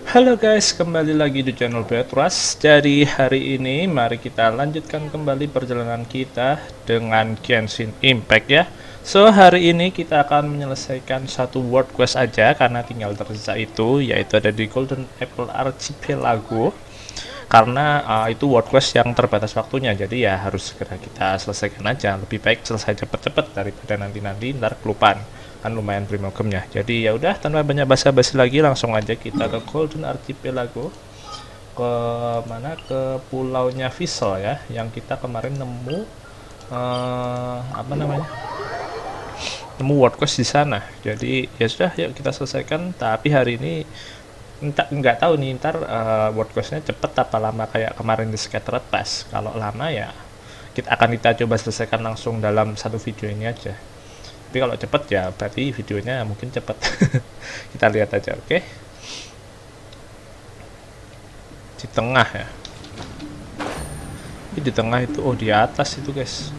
Halo guys, kembali lagi di channel BadRush. Jadi hari ini mari kita lanjutkan kembali perjalanan kita dengan Genshin Impact ya. So hari ini kita akan menyelesaikan satu world quest aja karena tinggal tersisa itu, yaitu ada di Golden Apple Archipelago. Karena itu world quest yang terbatas waktunya, jadi ya harus segera kita selesaikan aja. Lebih baik selesai cepet-cepet daripada nanti ntar kelupaan, kan lumayan primogem ya. Jadi ya udah, tanpa banyak basa-basi lagi, langsung aja kita ke Golden Archipelago, ke mana, ke pulaunya Vissel ya, yang kita kemarin nemu nemu world quest di sana. Jadi ya sudah, yuk kita selesaikan. Tapi hari ini nggak tahu nih ntar world questnya cepet apa lama kayak kemarin di Scattered Pass. Kalau lama ya kita coba selesaikan langsung dalam satu video ini aja. Tapi kalau cepet ya berarti videonya mungkin cepet. Kita lihat aja, oke? Di tengah ya. Ini di tengah itu, oh di atas itu guys.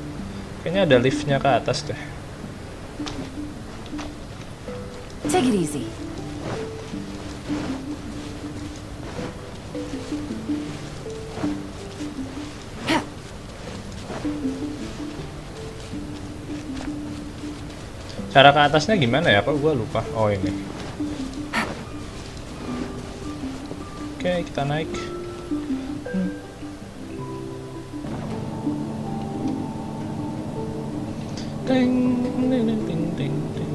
Kayaknya ada liftnya ke atas deh. Take it easy. Cara ke atasnya gimana ya? Kok gua lupa. Oh ini. Oke, kita naik.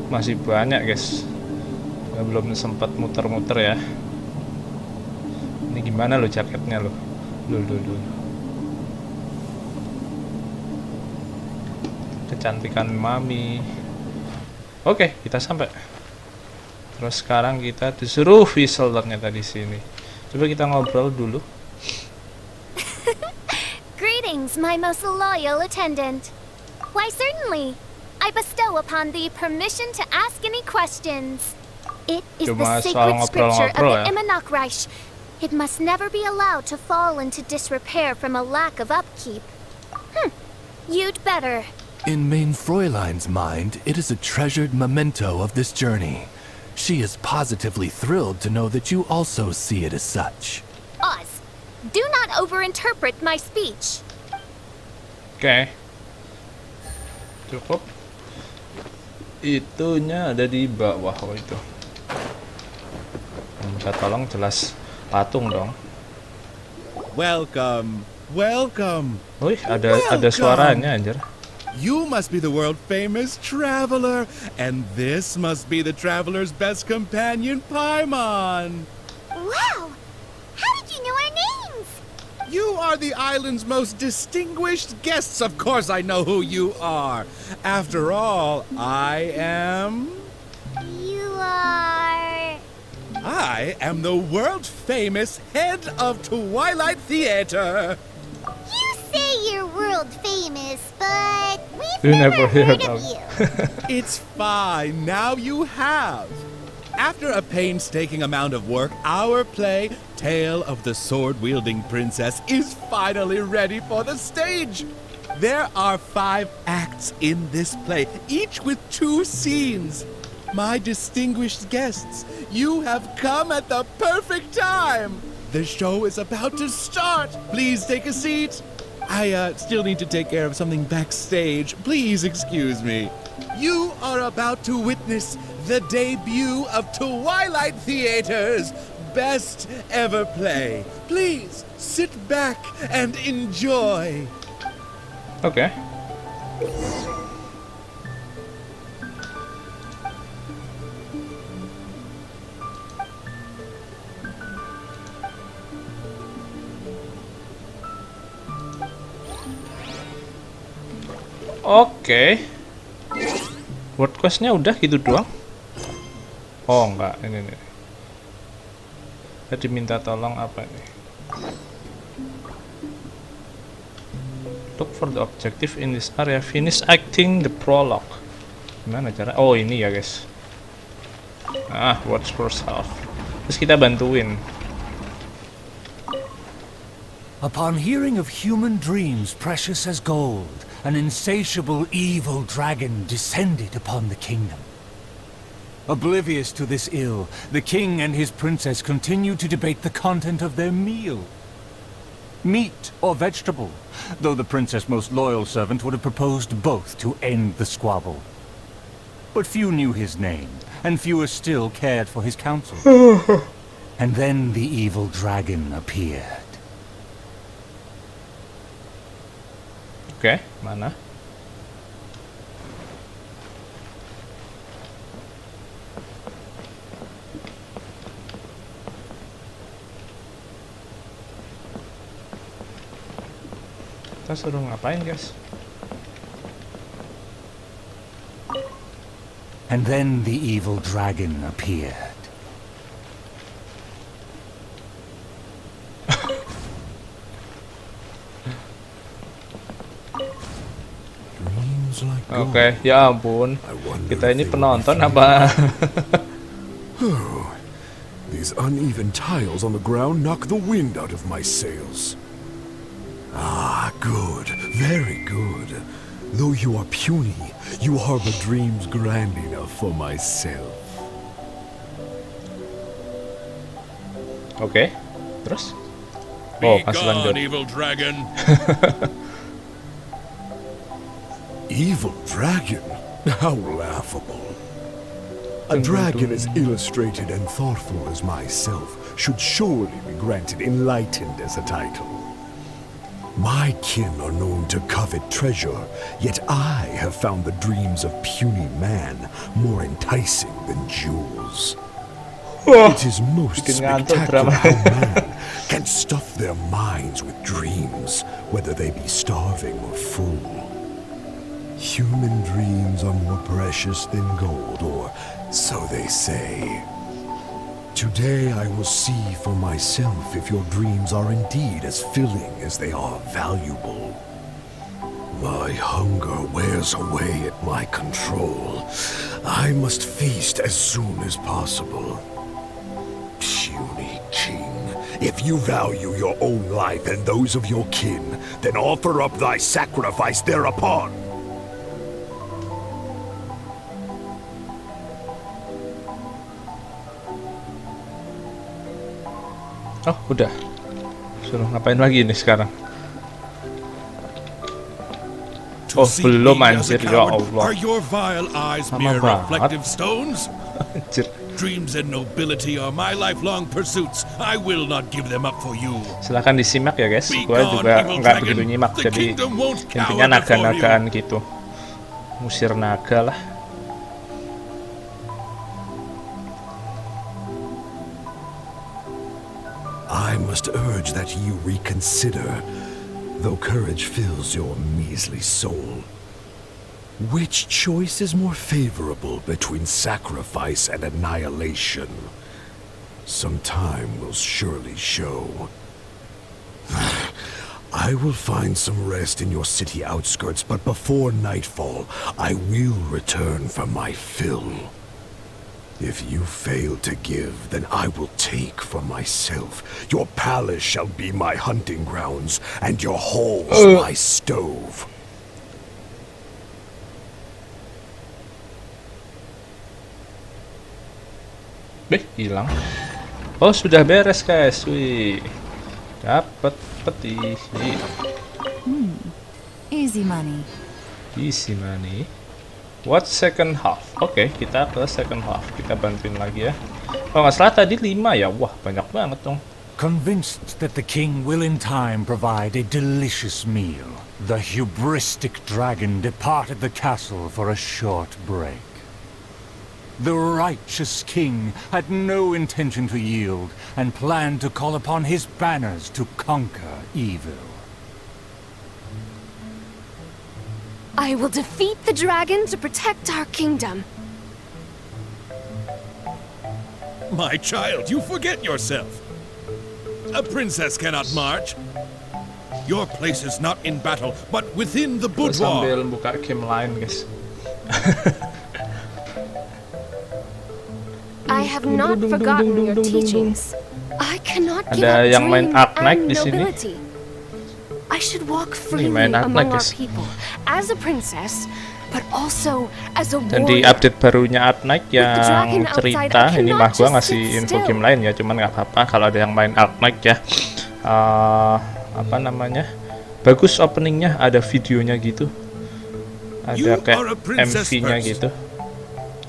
Masih banyak guys. Belum sempat muter-muter ya. Ini gimana lo jaketnya lo? Dulu. Kecantikan mami. Oke, kita sampai. Terus sekarang kita disuruh Vissel ternyata di sini. Coba kita ngobrol dulu. Greetings, my most loyal attendant. Why, certainly. I bestow upon thee permission to ask any questions. It is Cuma the soal sacred scripture of ngobrol-ngobrol the ya. Imanakreich. It must never be allowed to fall into disrepair from a lack of upkeep. You'd better. In Main Fräulein's mind, it is a treasured memento of this journey. She is positively thrilled to know that you also see it as such. Oz, do not overinterpret my speech. Oke. Cukup. Itunya ada di bawah. Oh itu. Minta tolong jelas patung dong. Welcome. Wih, ada suaranya anjir. You must be the world-famous traveler, and this must be the traveler's best companion, Paimon. Wow! How did you know our names? You are the island's most distinguished guests. Of course I know who you are. After all, I am the world-famous head of Twilight Theater. You say you're world famous, but You we've never never heard heard of of. you. It's fine, now you have. After a painstaking amount of work, our play, Tale of the Sword-Wielding Princess, is finally ready for the stage. There are 5 acts in this play, each with 2 scenes. My distinguished guests, you have come at the perfect time. The show is about to start. Please take a seat. I still need to take care of something backstage. Please excuse me. You are about to witness the debut of Twilight Theater's best ever play. Please sit back and enjoy. Oke. Oke. World quest-nya udah gitu doang. Oh enggak, ini. Tadi minta tolong apa nih? Look for the objective in this area. Finish acting the prologue. Gimana cara? Oh ini ya guys. Watch for self. Terus kita bantuin. Upon hearing of human dreams precious as gold, an insatiable evil dragon descended upon the kingdom. Oblivious to this ill, the king and his princess continue to debate the content of their meal. Meat or vegetable, though the princess' most loyal servant would have proposed both to end the squabble. But few knew his name, and fewer still cared for his counsel. And then the evil dragon appeared. Oke, mana? Kita suruh ngapain, guys? And then the evil dragon appeared. Oke, ya ampun. Kita ini penonton apa? These uneven tiles on the ground knock the wind out of my sails. Ah, good. Very good. Though you are puny, you harbor dreams grand enough for myself. Oke, terus? Oh, masih lanjut. evil dragon. Evil dragon? How laughable. A dragon as illustrated and thoughtful as myself should surely be granted enlightened as a title. My kin are known to covet treasure, yet I have found the dreams of puny man more enticing than jewels. It is most spectacular how man can stuff their minds with dreams, whether they be starving or full. Human dreams are more precious than gold, or so they say. Today I will see for myself if your dreams are indeed as filling as they are valuable. My hunger wears away at my control. I must feast as soon as possible. Puny king, if you value your own life and those of your kin, then offer up thy sacrifice thereupon. Oh, udah. Suruh ngapain lagi nih sekarang? Oh, belum anjir, ya Allah. Are your vile eyes Lama mere banget. reflective stones? Anjir. Dreams and nobility are my lifelong pursuits. I will not give them up for you. Silahkan disimak ya guys. Gua juga nggak begitu nyimak, jadi intinya naga-nagaan gitu. Musir naga lah. I must urge that you reconsider, though courage fills your measly soul. Which choice is more favorable between sacrifice and annihilation? Some time will surely show. I will find some rest in your city outskirts, but before nightfall, I will return for my fill. If you fail to give, then I will take for myself. Your palace shall be my hunting grounds, and your halls my stove. Hilang. Oh, sudah beres guys. Wih. Dapat peti. Easy money. Easy money. What second half? Oke, kita ke second half. Kita bantuin lagi ya. Oh, nggak salah tadi 5 ya. Wah, banyak banget dong. Convinced that the king will in time provide a delicious meal, the hubristic dragon departed the castle for a short break. The righteous king had no intention to yield and planned to call upon his banners to conquer evil. I will defeat the dragon to protect our kingdom. My child, you forget yourself. A princess cannot march. Your place is not in battle, but within the Gua boudoir. sambil buka game lain guys. I have not forgotten your teachings. I cannot give Ada up yang main dream Ark Knight and di sini. nobility. I should walk Ini freely main among our guys. people as a princess, but also as a Dan di warrior. update barunya Arknight yang dragon outside, cerita, I ini cannot mah gua just ngasih sit info still. game lain ya, cuman nggak apa-apa kalau ada yang main Arknight ya. Apa namanya? Bagus openingnya, ada videonya gitu. Ada You kayak are a princess MV-nya first. gitu.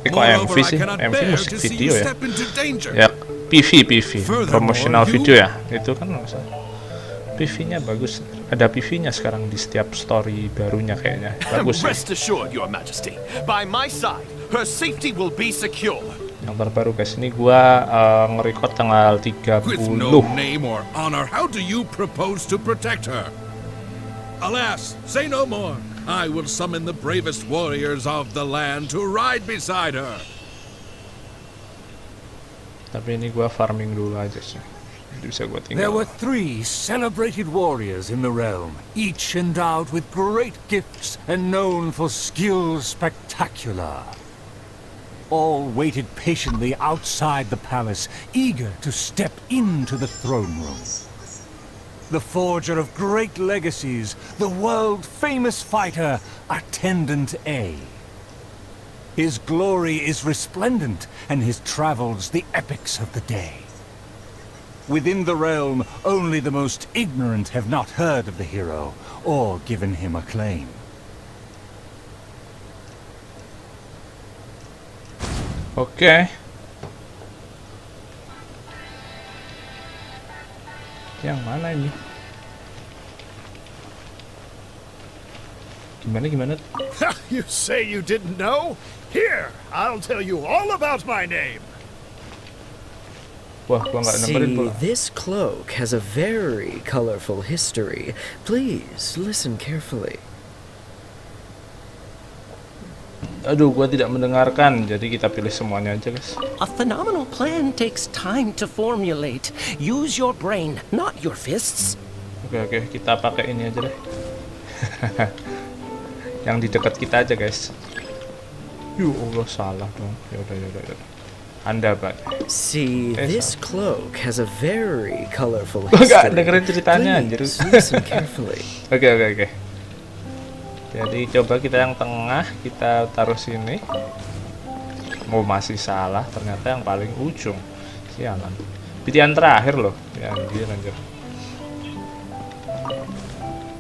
Kok MV Moreover, I sih? cannot MV bear musik to see video you ya. step into danger. Ya, PV, Furthermore, promotional you- video ya. Itu kan masalah. PV-nya bagus. Ada PV-nya sekarang di setiap story barunya kayaknya. Bagus sih. Rest assured, Your Majesty, by my side, her safety will be secure. Yang terbaru guys, ini gua nge-record tanggal With no 30. name or honor, how do you propose to protect her? Alas, say no more. I will summon the bravest warriors of the land to ride beside her. Tapi ini gua farming dulu aja sih. Jadi bisa gua There tinggal. were 3 celebrated warriors in the realm, each endowed with great gifts and known for skill spectacular. All waited patiently outside the palace, eager to step into the throne room. The forger of great legacies, the world-famous fighter, Attendant A. His glory is resplendent, and his travels the epics of the day. Within the realm, only the most ignorant have not heard of the hero, or given him acclaim. Oke. Yang mana ini? Gimana? You say you didn't know? Here, I'll tell you all about my name. Wah, gua nggak nemerin See, pula. this cloak has a very colorful history. Please listen carefully. Aduh, gua tidak mendengarkan. Jadi kita pilih semuanya aja, guys. A phenomenal plan takes time to formulate. Use your brain, not your fists. Oke, kita pakai ini aja deh. Yang di dekat kita aja, guys. Yuh, Allah, salah dong. Yaudah. Anda, Pak. See, this cloak has a very colorful Gua nggak history. dengerin ceritanya, anjir. Please listen carefully. Oke. Jadi coba kita yang tengah, kita taruh sini. Oh, masih salah, ternyata yang paling ujung. Sialan. Pilihan terakhir loh. Ya, anjir.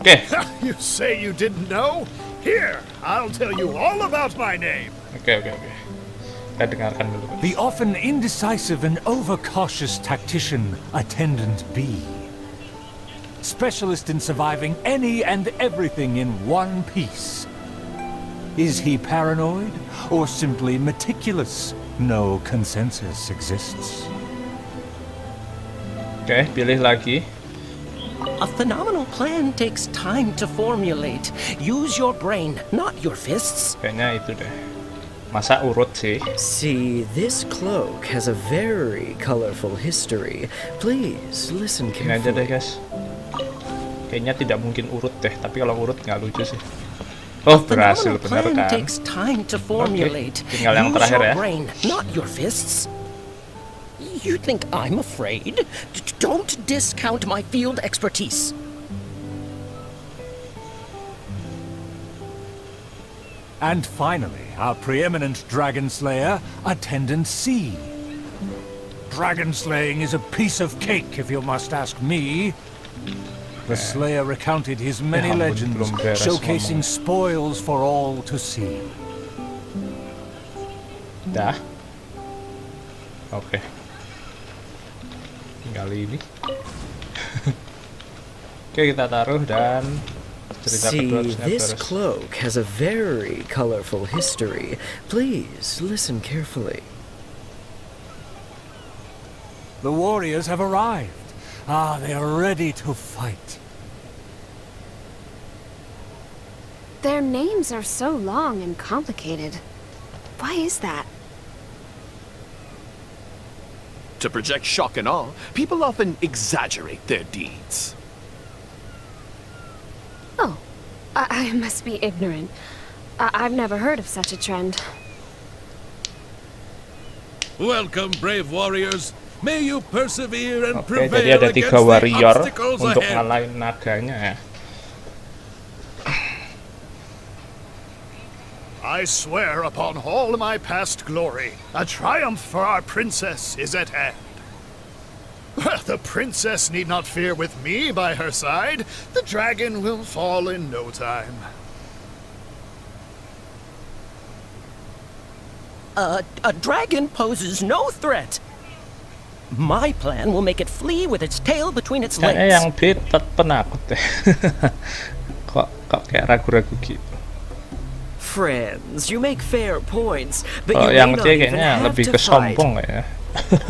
Oke. You say you didn't know? Here, I'll tell you all about my name. Oke. Kita dengarkan dulu. The often indecisive and overcautious tactician, Attendant B. Specialist in surviving any and everything in one piece. Is he paranoid or simply meticulous? No consensus exists. Oke, pilih lagi. A phenomenal plan takes time to formulate. Use your brain, not your fists. Kayaknya itu deh. Masa urut sih? See, this cloak has a very colorful history. Please listen Ini aja deh, carefully. guys. Kayaknya tidak mungkin urut deh, tapi kalau urut nggak lucu sih. Oh, berhasil, Phenomenal bener plan kan? takes time to formulate. Tinggal yang Use terakhir your ya. brain, not your fists. You think I'm afraid? Don't discount my field expertise. And finally, our preeminent dragon slayer, Attendant C. Dragon slaying is a piece of cake, if you must ask me. The slayer recounted his many ampun, legends, belum beres showcasing ngomong. spoils for all to see. Dah. Oke. Tinggal ini. Oke, kita taruh dan cerita kedua See, harusnya this beres. cloak has a very colorful history. Please listen carefully. The warriors have arrived. Ah, they are ready to fight. Their names are so long and complicated. Why is that? To project shock and awe, people often exaggerate their deeds. Oh, I must be ignorant. I've never heard of such a trend. Welcome, brave warriors. May you persevere and Oke, prevail jadi ada against 3 the warrior obstacles untuk ahead. ngalahin naganya ya. I swear upon all my past glory, a triumph for our princess is at hand. The princess need not fear with me by her side. The dragon will fall in no time. A dragon poses no threat. My plan will make it flee with its tail between its legs. Kayaknya yang B penakut deh. kok kayak ragu-ragu gitu. Friends, you make fair points, but Oh, you yang may C not even kayaknya have lebih to ke fight. sombong ya.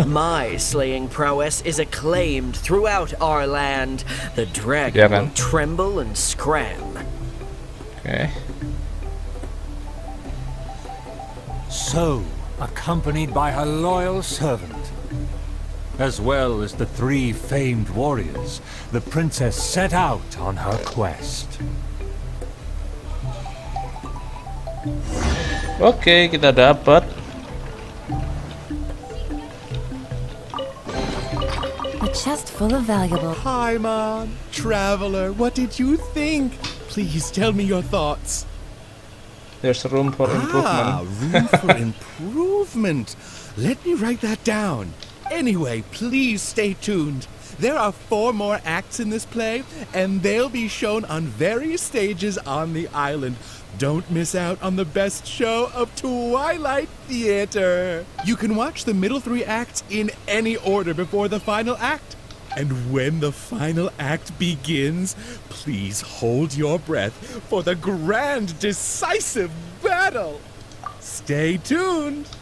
My slaying prowess is acclaimed throughout our land. The dragon Ya kan? will tremble and scram. Oke. So, accompanied by her loyal servant, as well as the 3 famed warriors, the princess set out on her quest. Oke, kita dapat. A chest full of valuables. Hi, Mom. Traveler, what did you think? Please tell me your thoughts. There's room for improvement. Room for improvement. Let me write that down. Anyway, please stay tuned. There are 4 more acts in this play, and they'll be shown on various stages on the island. Don't miss out on the best show of Twilight Theater. You can watch the middle 3 acts in any order before the final act. And when the final act begins, please hold your breath for the grand decisive battle. Stay tuned.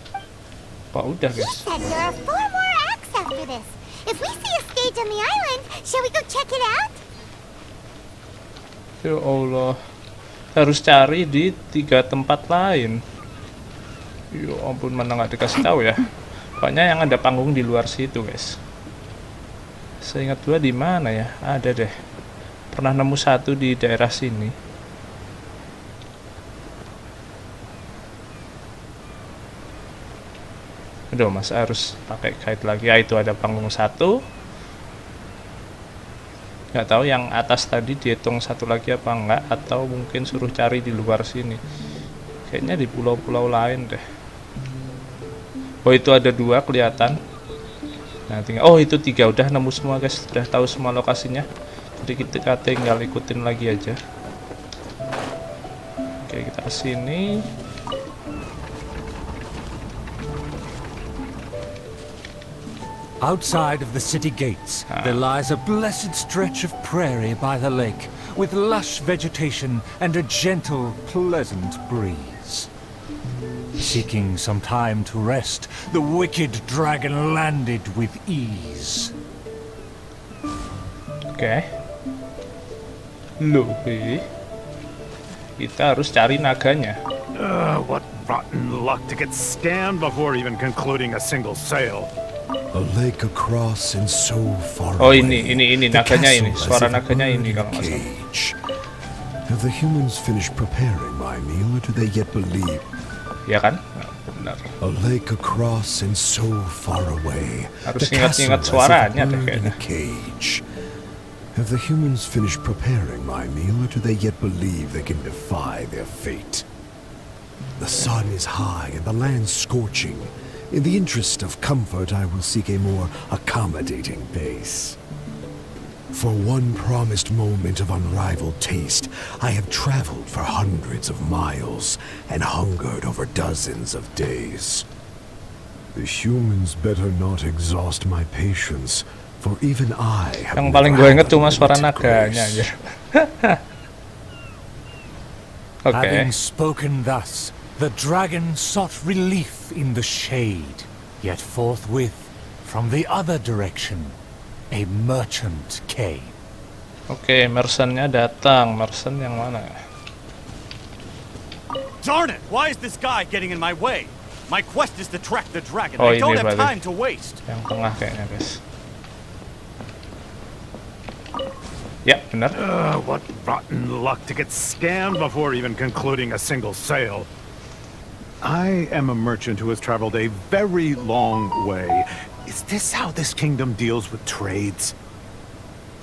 Pak udah He guys. said there are 4 more acts after this. If we see a stage on the island, shall we go check it out? Ya Allah. Harus cari di 3 tempat lain. Ya ampun, mana nggak dikasih tahu ya. Pokoknya yang ada panggung di luar situ guys. Seingat gua di mana ya? Ada deh. Pernah nemu 1 di daerah sini. Aduh, masa harus pakai guide lagi? Ya itu ada panggung 1. Nggak tahu yang atas tadi dihitung 1 lagi apa enggak, atau mungkin suruh cari di luar sini. Kayaknya di pulau-pulau lain deh. Oh, itu ada 2 kelihatan. Nah, tinggal, oh itu 3 udah nemu semua guys, udah tahu semua lokasinya. Jadi kita tinggal ikutin lagi aja. Oke, kita kesini. Outside of the city gates, there lies a blessed stretch of prairie by the lake, with lush vegetation and a gentle, pleasant breeze. Seeking some time to rest, the wicked dragon landed with ease. Oke. Loh, kita harus cari naganya. What rotten luck to get scammed before even concluding a single sale. A lake across and so far Oh, away. ini The naganya ini, castle suara as if a naganya bird ini in a kalau nggak salah. cage. Have the humans finished preparing my meal, or do they yet believe? Ya kan? Nah, benar. A lake across and so far away. Harus The castle ingat-ingat as if a suaranya deh bird in kayaknya. a cage. Have the humans finished preparing my meal, or do they yet believe they can defy their fate? The sun is high and the land scorching. In the interest of comfort, I will seek a more accommodating pace. For one promised moment of unrivaled taste, I have traveled for hundreds of miles and hungered over dozens of days. The humans better not exhaust my patience, for even I have Yang never paling gue had inget cuma suara unlimited naganya grace. aja. Oke. Having spoken thus, the dragon sought relief in the shade. Yet forthwith, from the other direction, a merchant came. Oke, mercennya datang. Mercen yang mana ya? Darn it! Why is this guy getting in my way? My quest is to track the dragon. Oh, I don't ini have berarti. time to waste. Yang tengah kayaknya guys. Ya, benar. What rotten luck to get scammed before even concluding a single sale. I am a merchant who has traveled a very long way. Is this how this kingdom deals with trades?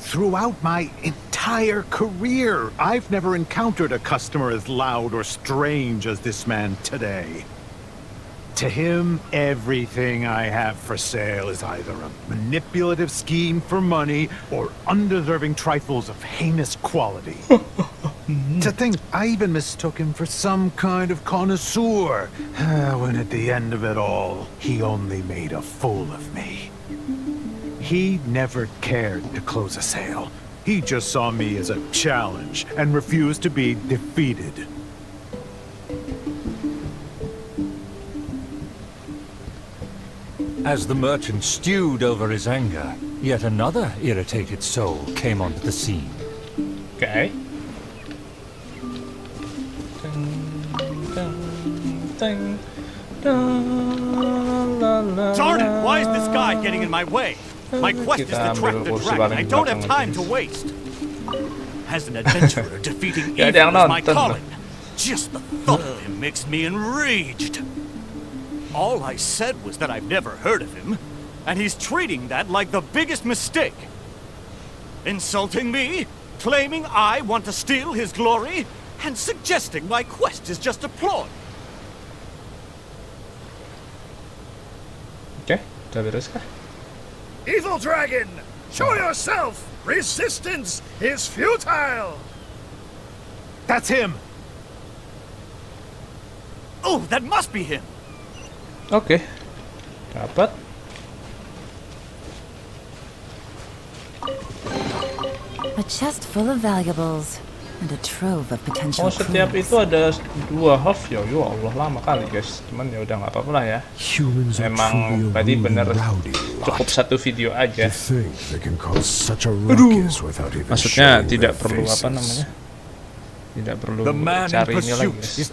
Throughout my entire career, I've never encountered a customer as loud or strange as this man today. To him, everything I have for sale is either a manipulative scheme for money or undeserving trifles of heinous quality. To think I even mistook him for some kind of connoisseur, when at the end of it all, he only made a fool of me. He never cared to close a sale. He just saw me as a challenge and refused to be defeated. As the merchant stewed over his anger, yet another irritated soul came onto the scene. Okay. Darn it! Why is this guy getting in my way? My quest is to track the dragon. I don't have time to waste. As an adventurer, defeating evil is my calling. Just the thought of him makes me enraged. All I said was that I've never heard of him, and he's treating that like the biggest mistake. Insulting me, claiming I want to steal his glory, and suggesting my quest is just a ploy. Okay, udah beres kah? Evil dragon, show yourself! Resistance is futile! That's him! Oh, that must be him! Okay, dapat. A chest full of valuables and a trove of potential Oh, setiap clues. itu ada 2 half ya. Ya Allah, lama kali guys. Cuman ya udah nggak apa-apa lah ya. Emang tadi bener cukup satu video aja. Aduh. Maksudnya tidak perlu apa namanya? Tidak perlu cari ini lagi guys.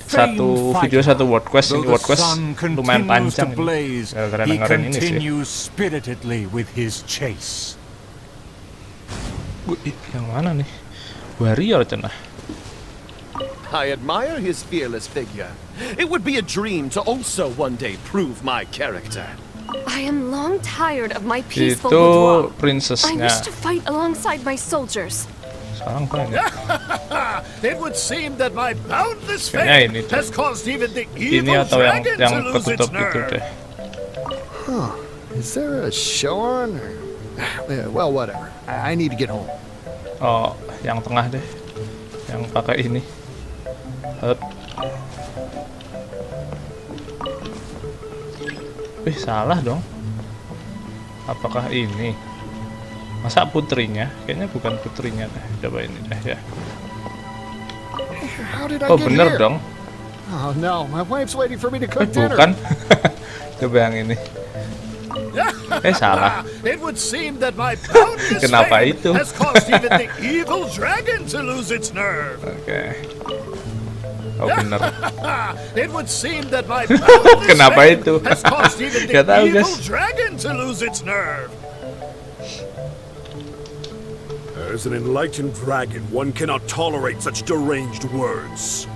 Satu video satu word quest. Ini word quest lumayan panjang. Gara-gara dengerin ini sih. Yang mana nih? Warrior cenah. I admire his fearless figure. It would be a dream to also one day prove my character. I am long tired of my peaceful Itu boudoir. I princessnya. wish to fight alongside my soldiers. Sekarang banyak. It would seem that my boundless Kayaknya faith has caused even the Ini evil atau yang dragon to lose its ketutup itu nerve. deh. Huh. Is there a show on? Or... Well, whatever. I need to get home. Oh, yang tengah deh. Yang pakai ini. Hup. Salah dong. Apakah ini? Masa putrinya? Kayaknya bukan putrinya deh. Coba ini deh ya. Oh, bener dong. Oh no, my wife's waiting for me to cook dinner. Bukan. Coba yang ini. Salah. It would seem that my boundless Kenapa faith itu? has caused even the evil dragon to lose its nerve. Oke. Oh bener. It would seem that my boundless Kenapa faith itu? has caused even the Gak tahu evil guys. dragon to lose its nerve. As an enlightened dragon, one cannot tolerate such deranged words.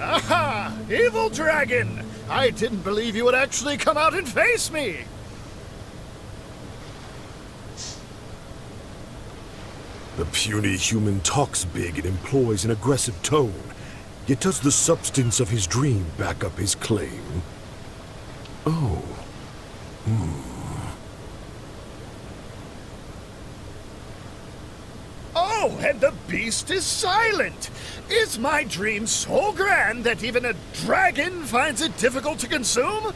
Aha! Evil dragon! I didn't believe you would actually come out and face me! The puny human talks big and employs an aggressive tone. Yet does the substance of his dream back up his claim? Oh. Oh, and the beast is silent! Is my dream so grand that even a dragon finds it difficult to consume?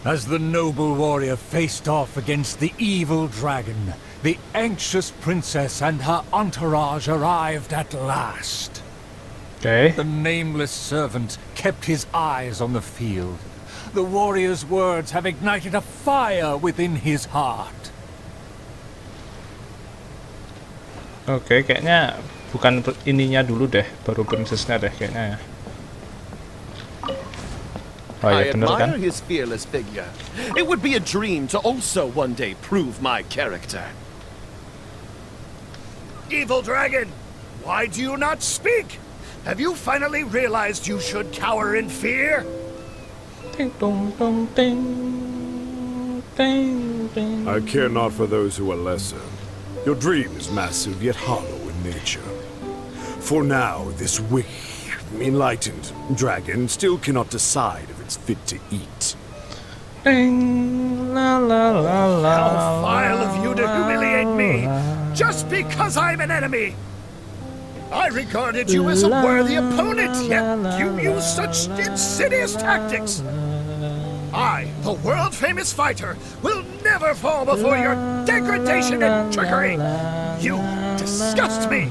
As the noble warrior faced off against the evil dragon, the anxious princess and her entourage arrived at last. Okay. The nameless servant kept his eyes on the field. The warrior's words have ignited a fire within his heart. Oke, kayaknya bukan ininya dulu deh, baru princessnya deh kayaknya ya. Oh I ya bener kan? admire his fearless figure. It would be a dream to also one day prove my character. Evil dragon, why do you not speak? Have you finally realized you should cower in fear? Ding dong dong ding. Ding ding. I care not for those who are lesser. Your dream is massive yet hollow in nature. For now, this weak, enlightened dragon still cannot decide if it's fit to eat. Ding, la la la la. How vile of you to humiliate me, just because I'm an enemy! I regarded you as a worthy opponent, yet you use such insidious tactics! I, the world-famous fighter, will never fall before your degradation and trickery! You disgust me!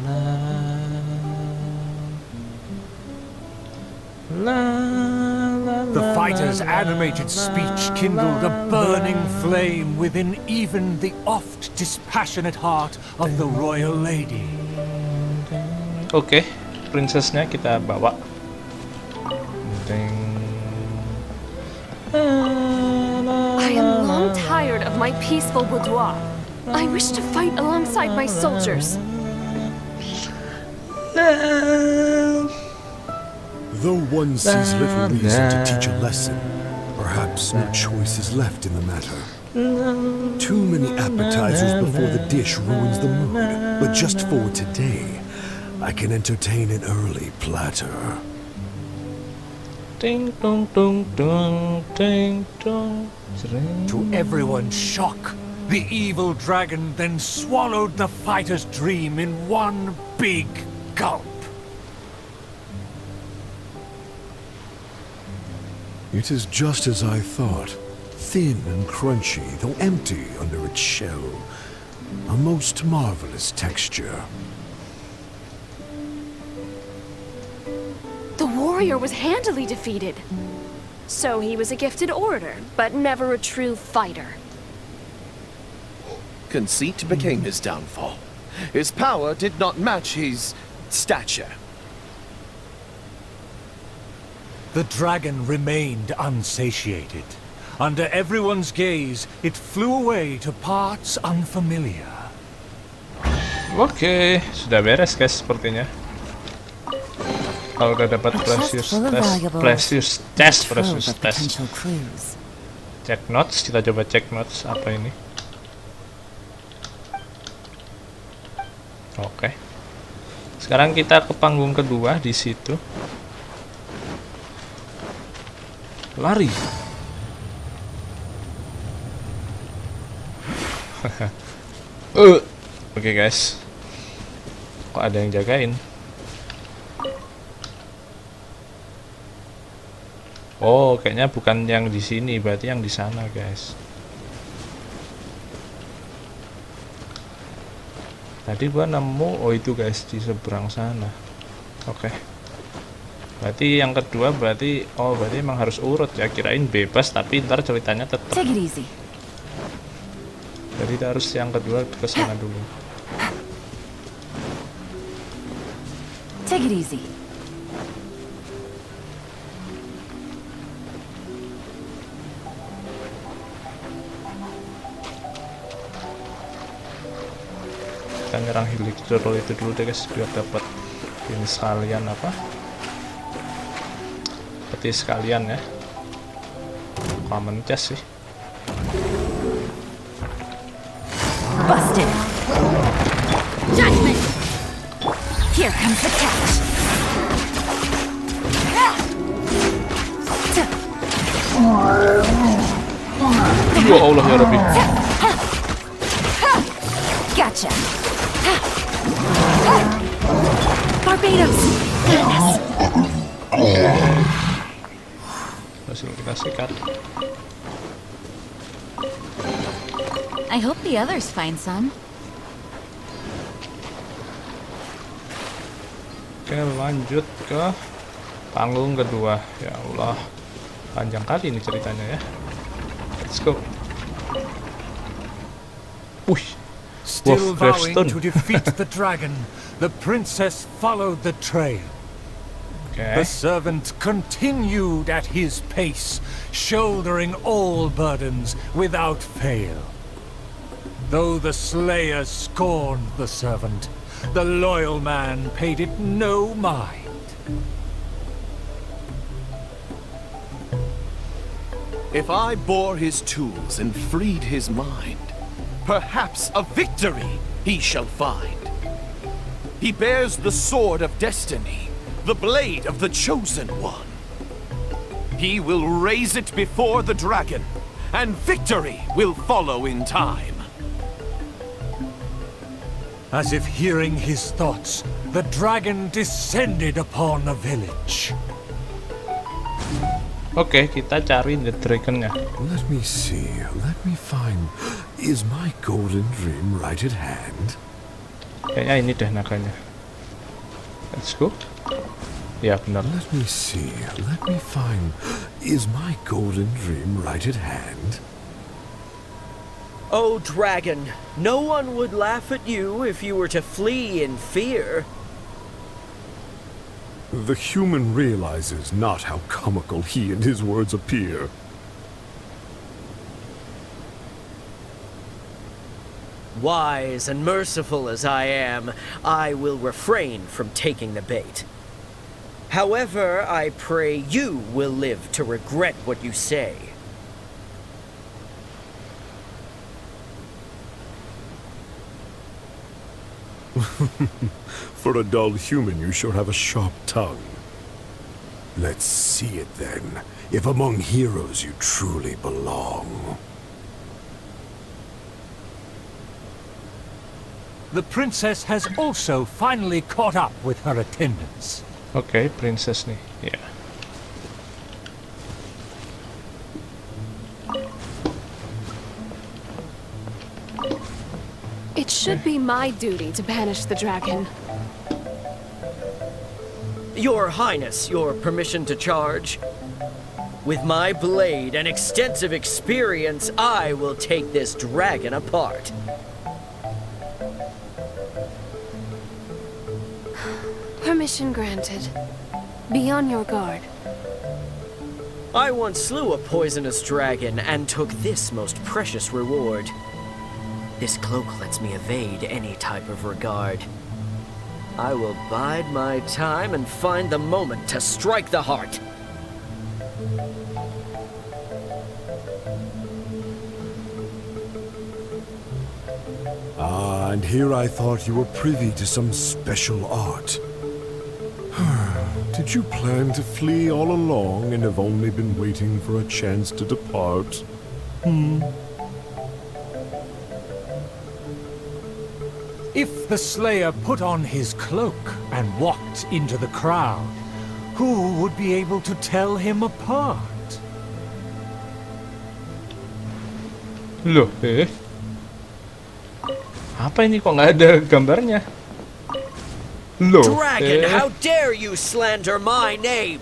The fighter's animated speech kindled a burning flame within even the oft dispassionate heart of the royal lady. Oke, princessnya kita bawa. Ding. I am long tired of my peaceful boudoir. I wish to fight alongside my soldiers. Though one sees little reason to teach a lesson, perhaps no choice is left in the matter. Too many appetizers before the dish ruins the mood, but just for today, I can entertain an early platter. Ding dong dong dong ding dong. To everyone's shock, the evil dragon then swallowed the fighter's dream in one big gulp. It is just as I thought. Thin and crunchy, though empty under its shell. A most marvelous texture. The warrior was handily defeated. So he was a gifted orator, but never a true fighter. Conceit became his downfall. His power did not match his stature. The dragon remained unsatiated. Under everyone's gaze, it flew away to parts unfamiliar. Oke, sudah beres guys sepertinya. Kalau udah dapat precious test. Check notes, kita coba cek notes apa ini. Oke. Sekarang kita ke panggung kedua di situ. Lari. Oke guys. Kok ada yang jagain? Oh, kayaknya bukan yang di sini, berarti yang di sana, guys. Tadi gua nemu, oh itu guys di seberang sana. Oke. Berarti yang kedua berarti emang harus urut ya, kirain bebas tapi ntar ceritanya tetap. Take it easy. Jadi harus yang kedua ke sana dulu. Take it easy. Kita nyerang helikopter itu dulu deh guys, biar dapat ini sekalian apa? Peti sekalian ya. Common chest sih. Busted. Judgment. Here comes the catch. Ya Allah ya Rabbi. Gotcha. Barbados. Hasil kita sikat. I hope the others find some. Oke, lanjut ke panggung kedua. Ya Allah, panjang kali ini ceritanya ya. Let's go. Still vowing to defeat the dragon, the princess followed the trail. The servant continued at his pace, shouldering all burdens without fail. Though the slayer scorned the servant, the loyal man paid it no mind. If I bore his tools and freed his mind, perhaps a victory he shall find. He bears the sword of destiny, the blade of the chosen one. He will raise it before the dragon, and victory will follow in time. As if hearing his thoughts, the dragon descended upon the village. Oke, kita cari the dragon-nya. Let me see. Let me find. Is my golden dream right at hand? Kayaknya ini deh naganya. Let's go. Ya benar. Let me see. Let me find. Is my golden dream right at hand? Oh, dragon, no one would laugh at you if you were to flee in fear. The human realizes not how comical he and his words appear. Wise and merciful as I am, I will refrain from taking the bait. However, I pray you will live to regret what you say. For a dull human, you sure have a sharp tongue. Let's see it then, if among heroes you truly belong. The princess has also finally caught up with her attendants. Oke, princess nih. Ya. It should be my duty to banish the dragon. Your Highness, your permission to charge? With my blade and extensive experience, I will take this dragon apart. Permission granted. Be on your guard. I once slew a poisonous dragon and took this most precious reward. This cloak lets me evade any type of regard. I will bide my time and find the moment to strike the heart. Ah, and here I thought you were privy to some special art. Did you plan to flee all along and have only been waiting for a chance to depart? If the Slayer put on his cloak and walked into the crowd, who would be able to tell him apart? Loh, apa ini kok nggak ada gambarnya? Loh, Dragon, how dare you slander my name?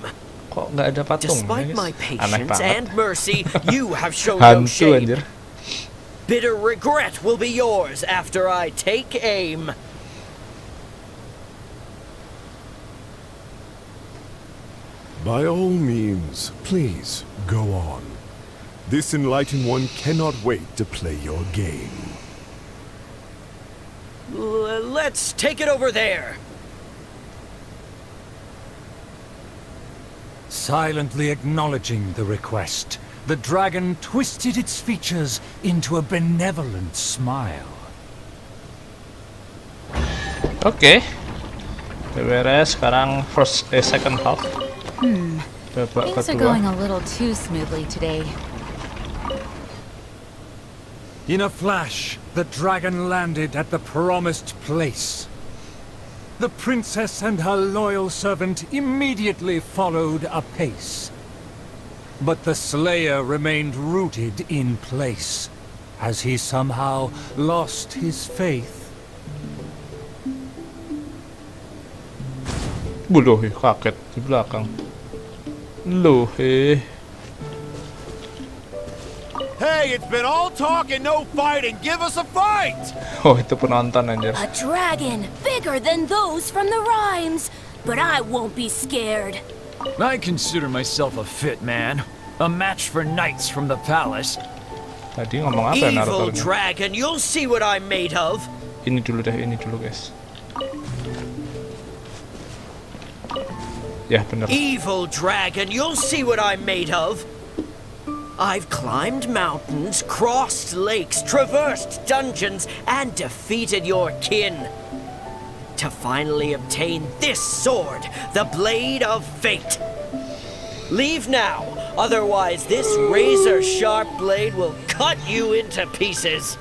Kok nggak ada patung? Despite my Aneh patience banget. and mercy, you have shown no Hantu shame. anjir. Bitter regret will be yours after I take aim. By all means, please, go on. This enlightened one cannot wait to play your game. Let's take it over there. Silently acknowledging the request, the dragon twisted its features into a benevolent smile. Oke. Beres sekarang second half. Babak Things are kedua. going a little too smoothly today. In a flash, the dragon landed at the promised place. The princess and her loyal servant immediately followed apace. But the Slayer remained rooted in place, as he somehow lost his faith. Loh, kaget di belakang. Loh, Hey, it's been all talk and no fighting. Give us a fight! Oh, itu penonton anjir. A dragon bigger than those from the rhymes, but I won't be scared. I consider myself a fit man. A match for knights from the palace. Tadi ngomong apa ya Evil naratornya? dragon, you'll see what I'm made of. Ini dulu guys. Ya bener. Evil dragon, you'll see what I'm made of. I've climbed mountains, crossed lakes, traversed dungeons, and defeated your kin. To finally obtain this sword, the Blade of Fate. Leave now, otherwise this razor-sharp blade will cut you into pieces.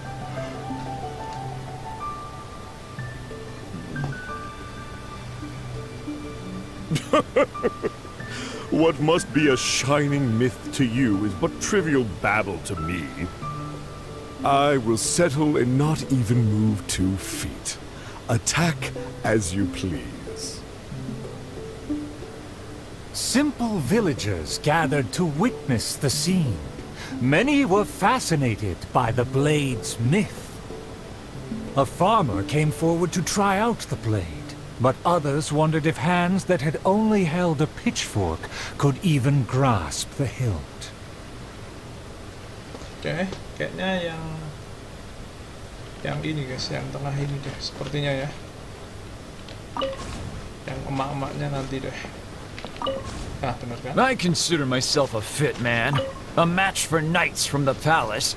What must be a shining myth to you is but trivial babble to me. I will settle and not even move 2 feet. Attack as you please. Simple villagers gathered to witness the scene. Many were fascinated by the blade's myth. A farmer came forward to try out the blade, but others wondered if hands that had only held a pitchfork could even grasp the hilt. Oke, kayaknya yang ini guys, yang tengah ini deh, sepertinya ya. Yang emak-emaknya nanti deh. Ah, bener kan? I consider myself a fit man. A match for knights from the palace.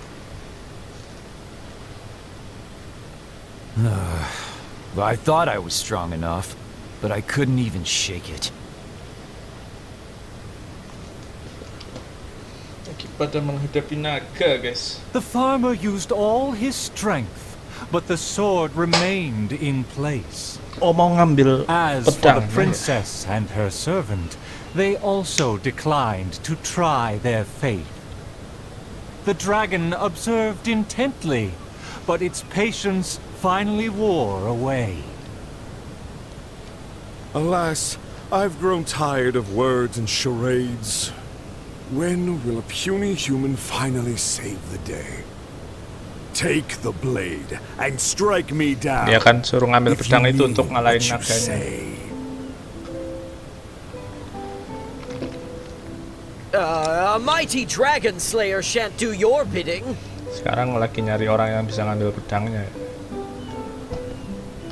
I thought I was strong enough, but I couldn't even shake it. Pada menghadapi naga, guys. The farmer used all his strength, but the sword remained in place. Oh, mau ngambil As for pedang, the princess and her servant, they also declined to try their fate. The dragon observed intently, but its patience finally wore away. Alas, I've grown tired of words and charades. When will a puny human finally save the day? Take the blade and strike me down. Dia kan suruh ngambil pedang itu untuk ngalahin naganya. A mighty dragon slayer shan't do your bidding. Sekarang lagi nyari orang yang bisa ngambil pedangnya.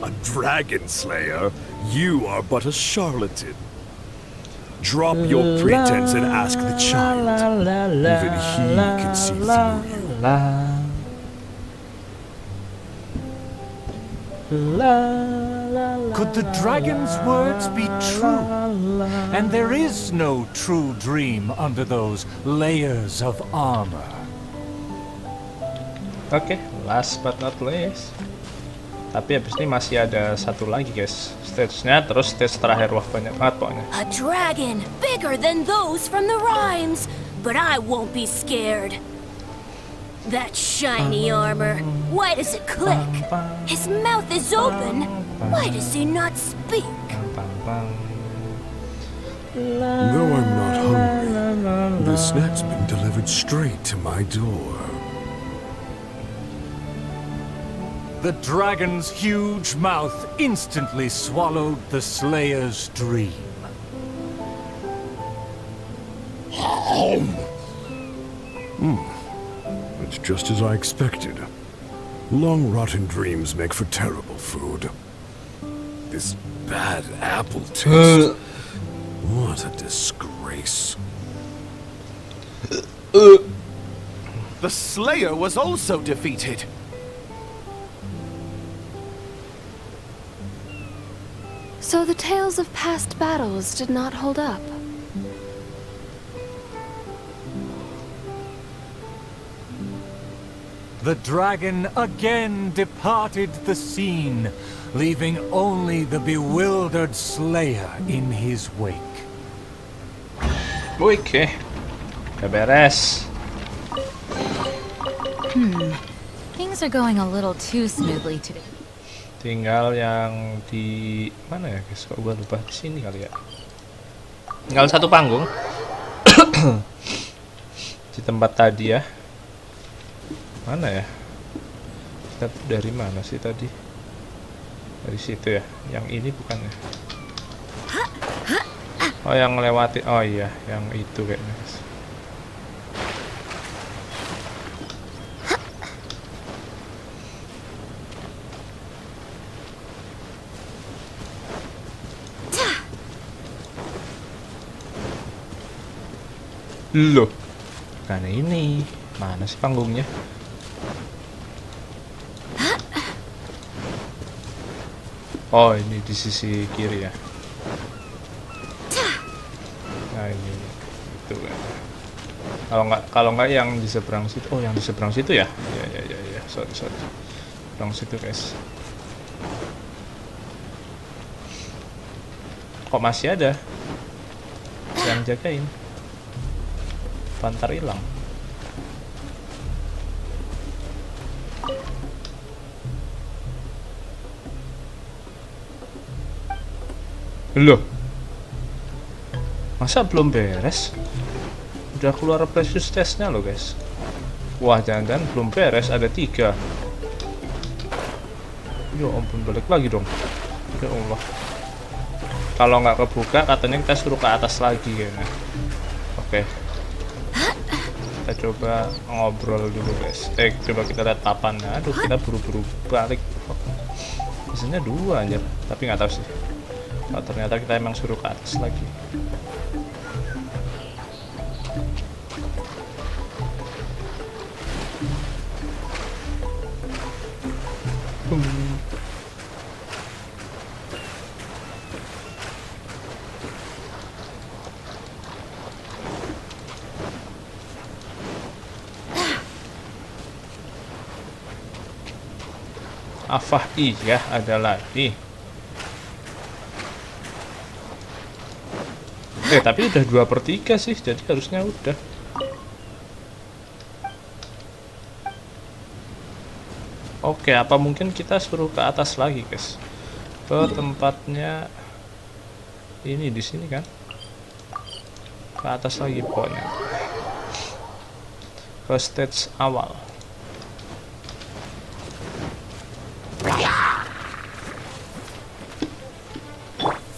A dragon slayer? You are but a charlatan. Drop your pretense and ask the child. Even he can see through you. Could the dragon's words be true? And there is no true dream under those layers of armor. Oke, last but not least. Tapi habis ini masih ada satu lagi guys, stage-nya, terus stage terakhir. Wah, banyak banget pokoknya. A dragon, bigger than those from the rhymes, but I won't be scared. That shiny armor, why does it click? His mouth is open, why does he not speak? Though I'm not hungry, the snack's been delivered straight to my door. The dragon's huge mouth instantly swallowed the Slayer's dream. It's just as I expected. Long rotten dreams make for terrible food. This bad apple taste. What a disgrace. The Slayer was also defeated. So the tales of past battles did not hold up. The dragon again departed the scene, leaving only the bewildered Slayer in his wake. Oke, udah beres. Things are going a little too smoothly today. Tinggal yang di mana ya guys? Kok gua lupa, di sini kali ya. Tinggal satu panggung. Di tempat tadi ya. Mana ya? Kita dari mana sih tadi? Dari situ ya. Yang ini bukan ya? Oh, yang melewati. Oh iya, yang itu kayaknya guys. Loh, kan ini mana sih panggungnya? Oh, ini di sisi kiri ya. Nah ini itu kan. Kalau nggak yang di seberang situ. Oh, yang di seberang situ ya? Ya. Sorry. Seberang situ guys. Kok masih ada yang jagain? Pantar hilang. Loh, masa belum beres? Udah keluar precious testnya loh guys. Wah, jangan-jangan belum beres, ada 3. Ya ampun, balik lagi dong. Ya Allah. Kalau nggak kebuka, katanya kita suruh ke atas lagi kayaknya. Oke. Kita coba ngobrol dulu guys. Coba kita lihat papannya. Aduh, kita buru-buru balik. Biasanya 2 aja, tapi nggak tahu sih. Oh, ternyata kita emang suruh ke atas lagi. Afah, iya ada lagi. Tapi udah 2/3 sih, jadi harusnya udah. Oke, apa mungkin kita suruh ke atas lagi guys? Ke tempatnya ini di sini kan? Ke atas lagi pokoknya. Ke stage awal.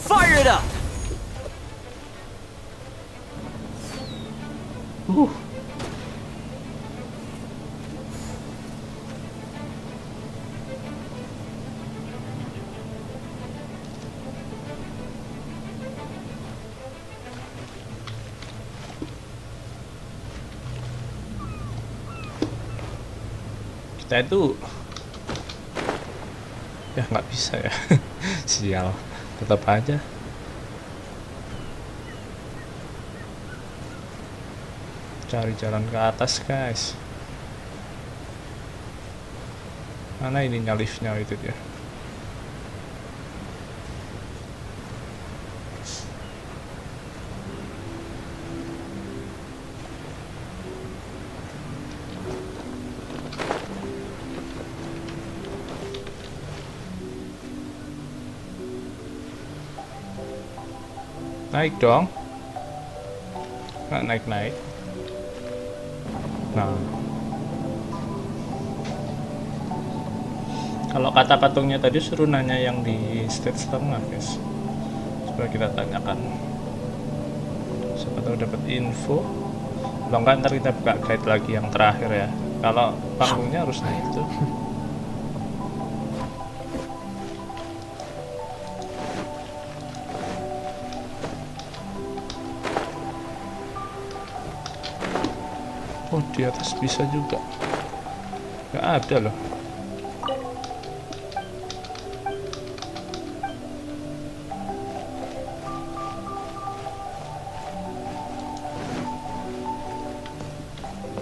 Fire it up. Kita itu ya nggak bisa ya. Sial, tetap aja. Cari jalan ke atas guys. Mana ininya liftnya itu dia. Naik dong. Nggak naik-naik. Nah, kalau kata patungnya tadi suruh nanya yang di stage tengah guys. Coba kita tanyakan. Siapa tahu dapat info. Kalau nggak ntar kita buka guide lagi yang terakhir ya. Kalau panggungnya harus naik itu. Oh, di atas bisa juga. Nggak ada loh.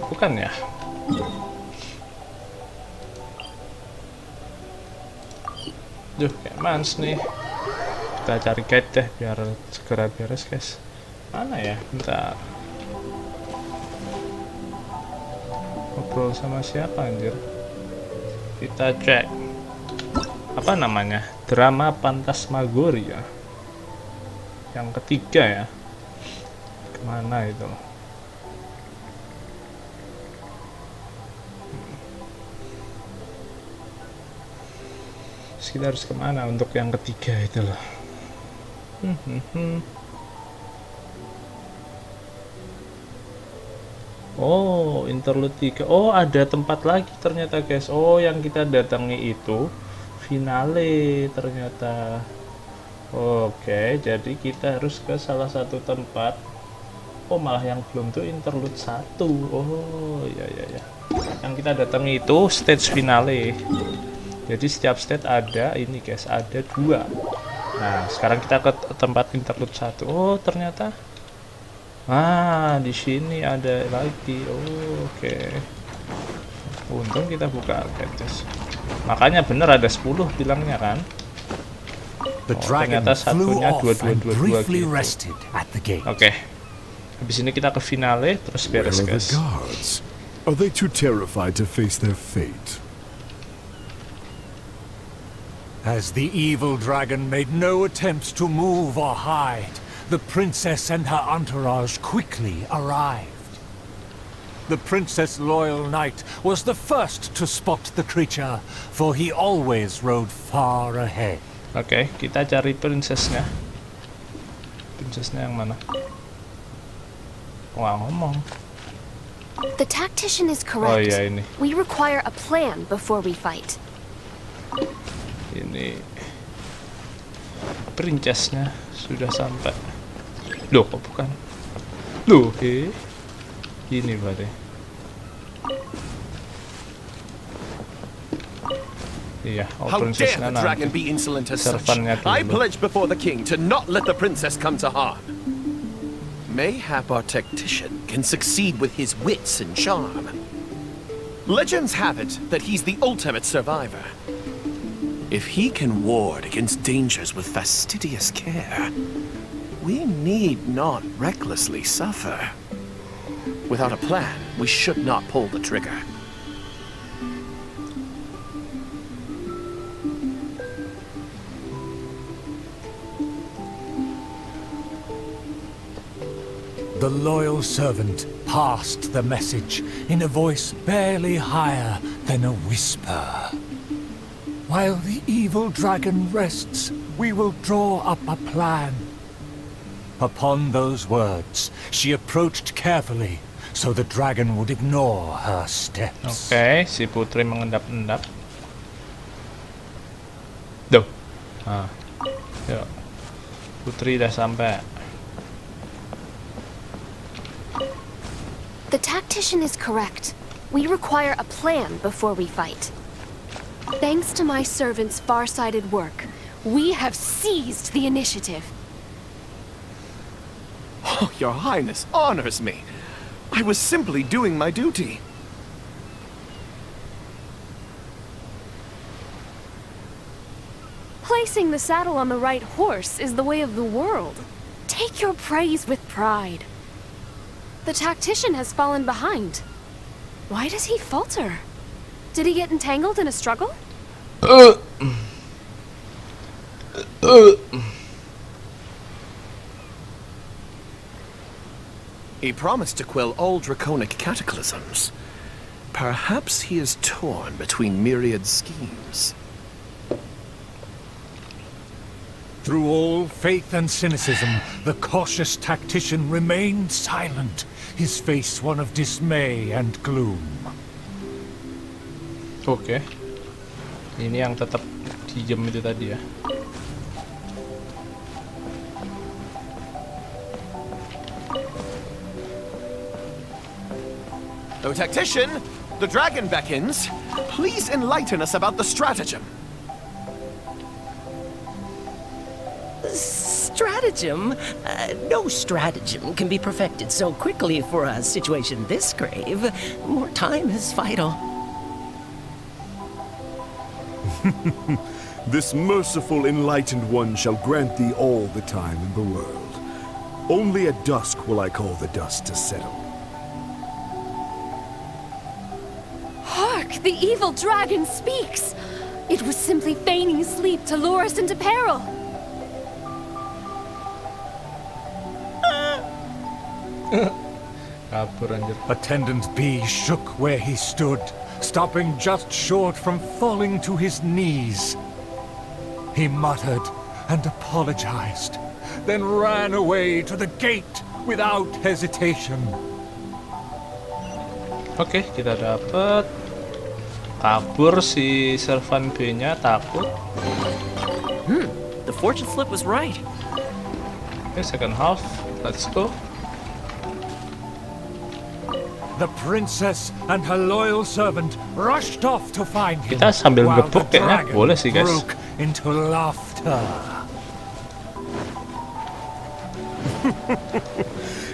Bukan ya? Duh, kayak mans nih. Kita cari guide deh biar segera beres guys. Mana ya? Bentar. Ngobrol sama siapa anjir? Kita cek. Apa namanya? Drama Phantasmagoria. Yang ketiga ya. Kemana itu? Terus kita harus kemana untuk yang ketiga itu loh? Oh, interlude 3. Oh, ada tempat lagi ternyata guys. Oh, yang kita datangi itu finale ternyata. Oke, jadi kita harus ke salah satu tempat Oh, malah yang belum tuh interlude 1. Oh, ya. Yang kita datangi itu stage finale. Jadi setiap stage ada ini guys, ada 2. Nah, sekarang kita ke tempat interlude 1. Oh, ternyata di sini ada lagi. Oh, oke. Untung kita buka guys. Makanya bener ada 10 bilangnya kan. Ternyata satunya 2222 gitu. Oke. Habis ini kita ke finale terus beres guys. Are they too terrified to face their fate? As the evil dragon made no attempts to move or hide, the princess and her entourage quickly arrived. The princess' loyal knight was the first to spot the creature, for he always rode far ahead. Oke, kita cari princessnya. Princessnya yang mana? Wah, ngomong. The tactician is correct. Oh iya ini. We require a plan before we fight. Ini princessnya sudah sampai. Loh, kok bukan? Loh, ini berarti. Iya, How dare the dragon be insolent as such? I pledge before the king to not let the princess come to harm. Mayhap our tactician can succeed with his wits and charm. Legends have it that he's the ultimate survivor. If he can ward against dangers with fastidious care, we need not recklessly suffer. Without a plan, we should not pull the trigger. The loyal servant passed the message in a voice barely higher than a whisper. While the evil dragon rests, we will draw up a plan. Upon those words, she approached carefully, so the dragon would ignore her steps. Oke, si putri mengendap-endap. Duh. Yuk. Putri udah sampai. The tactician is correct. We require a plan before we fight. Thanks to my servant's far-sighted work, we have seized the initiative. Oh, Your Highness honors me. I was simply doing my duty. Placing the saddle on the right horse is the way of the world. Take your praise with pride. The tactician has fallen behind. Why does he falter? Did he get entangled in a struggle? He promised to quell all draconic cataclysms. Perhaps he is torn between myriad schemes. Through all faith and cynicism, the cautious tactician remained silent, his face one of dismay and gloom. Oke. Ini yang tetap diam itu tadi ya. Oh, tactician, the dragon beckons. Please enlighten us about the stratagem. Stratagem? No stratagem can be perfected so quickly for a situation this grave. More time is vital. This merciful enlightened one shall grant thee all the time in the world. Only at dusk will I call the dust to settle. Hark! The evil dragon speaks! It was simply feigning sleep to lure us into peril. Attendant B shook where he stood, stopping just short from falling to his knees. He muttered and apologized, then ran away to the gate without hesitation. Oke, kita dapat kabur si servan B-nya takut. The fortune slip was right. Oke, second half. Let's go. The princess and her loyal servant rushed off to find him. Kita sambil while gebuk the kayaknya dragon boleh sih guys. broke into laughter.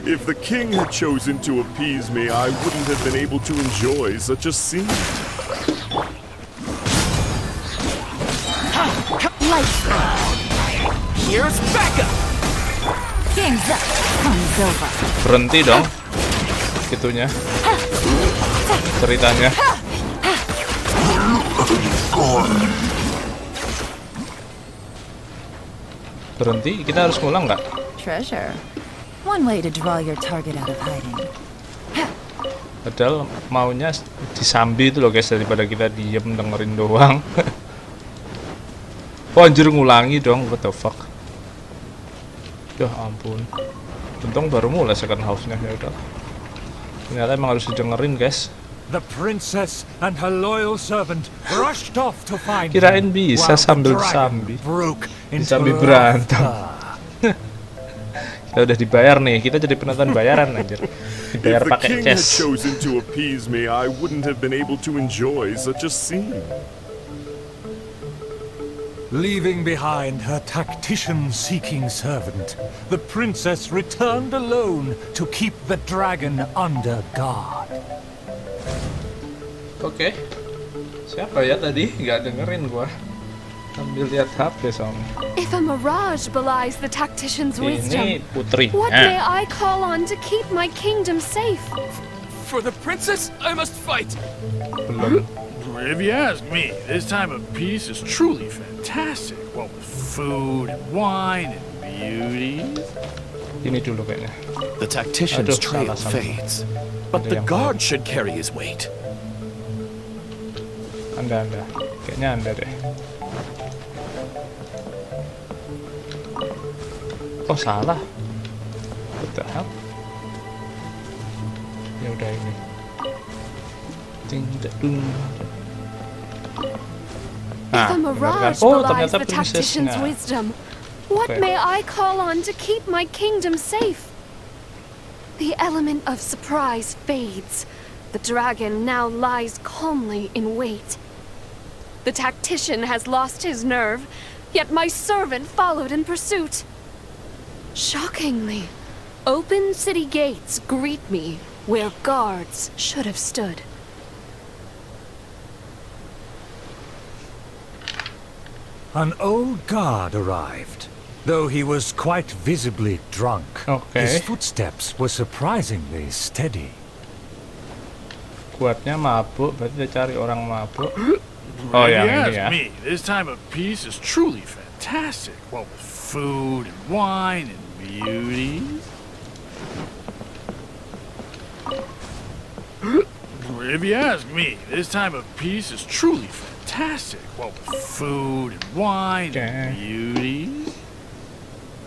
If the king had chosen to appease me, I wouldn't have been able to enjoy such a scene. Here's backup. Game's up. Time's over. Berhenti dong. Gitunya. Ceritanya. Berhenti, kita harus ngulang nggak? Treasure. One way to draw your target out of hiding. Padahal maunya disambi itu loh guys, daripada kita diem dengerin doang. Oh anjir, ngulangi dong, what the fuck. Ya ampun. Untung baru mulai second house-nya, ya udah. Ternyata emang harus didengerin guys. The princess and her loyal servant rushed off to find him. Kirain bisa while the sambil dragon sambi. broke into Disambi berantem. laughter. Kita udah dibayar nih, kita jadi penonton bayaran anjir. Dibayar If the pakai king had cash. chosen to appease me, I wouldn't have been able to enjoy such a scene. Leaving behind her tactician-seeking servant, the princess returned alone to keep the dragon under guard. Oke. Siapa ya tadi? Nggak dengerin gua. Sambil lihat HP soalnya. If a mirage belies the tactician's wisdom, Ini putrinya. what may I call on to keep my kingdom safe? For the princess, I must fight. Belum. If you ask me, this time of peace is truly fantastic. What with food and wine and beauties. Ini dulu kayaknya. The tactician's Aduh, trail salah sama. fades, but Ada the yang guard should carry his weight. Anda. Kayaknya Anda deh. Oh salah. What the hell? Ya udah ini. Ting dung. If a mirage Oh, belies ternyata the tactician's princessnya. wisdom, what Okay. may I call on to keep my kingdom safe? The element of surprise fades. The dragon now lies calmly in wait. The tactician has lost his nerve, yet my servant followed in pursuit. Shockingly, open city gates greet me where guards should have stood. An old guard arrived. Though he was quite visibly drunk, his footsteps were surprisingly steady. Kuatnya mabuk, berarti dia cari orang mabuk. If Oh you yang ini ask ya. me, this time of peace is truly fantastic. What with food and wine and beauties. If you ask me, this time of peace is truly fantastic. What with food and wine and beauties.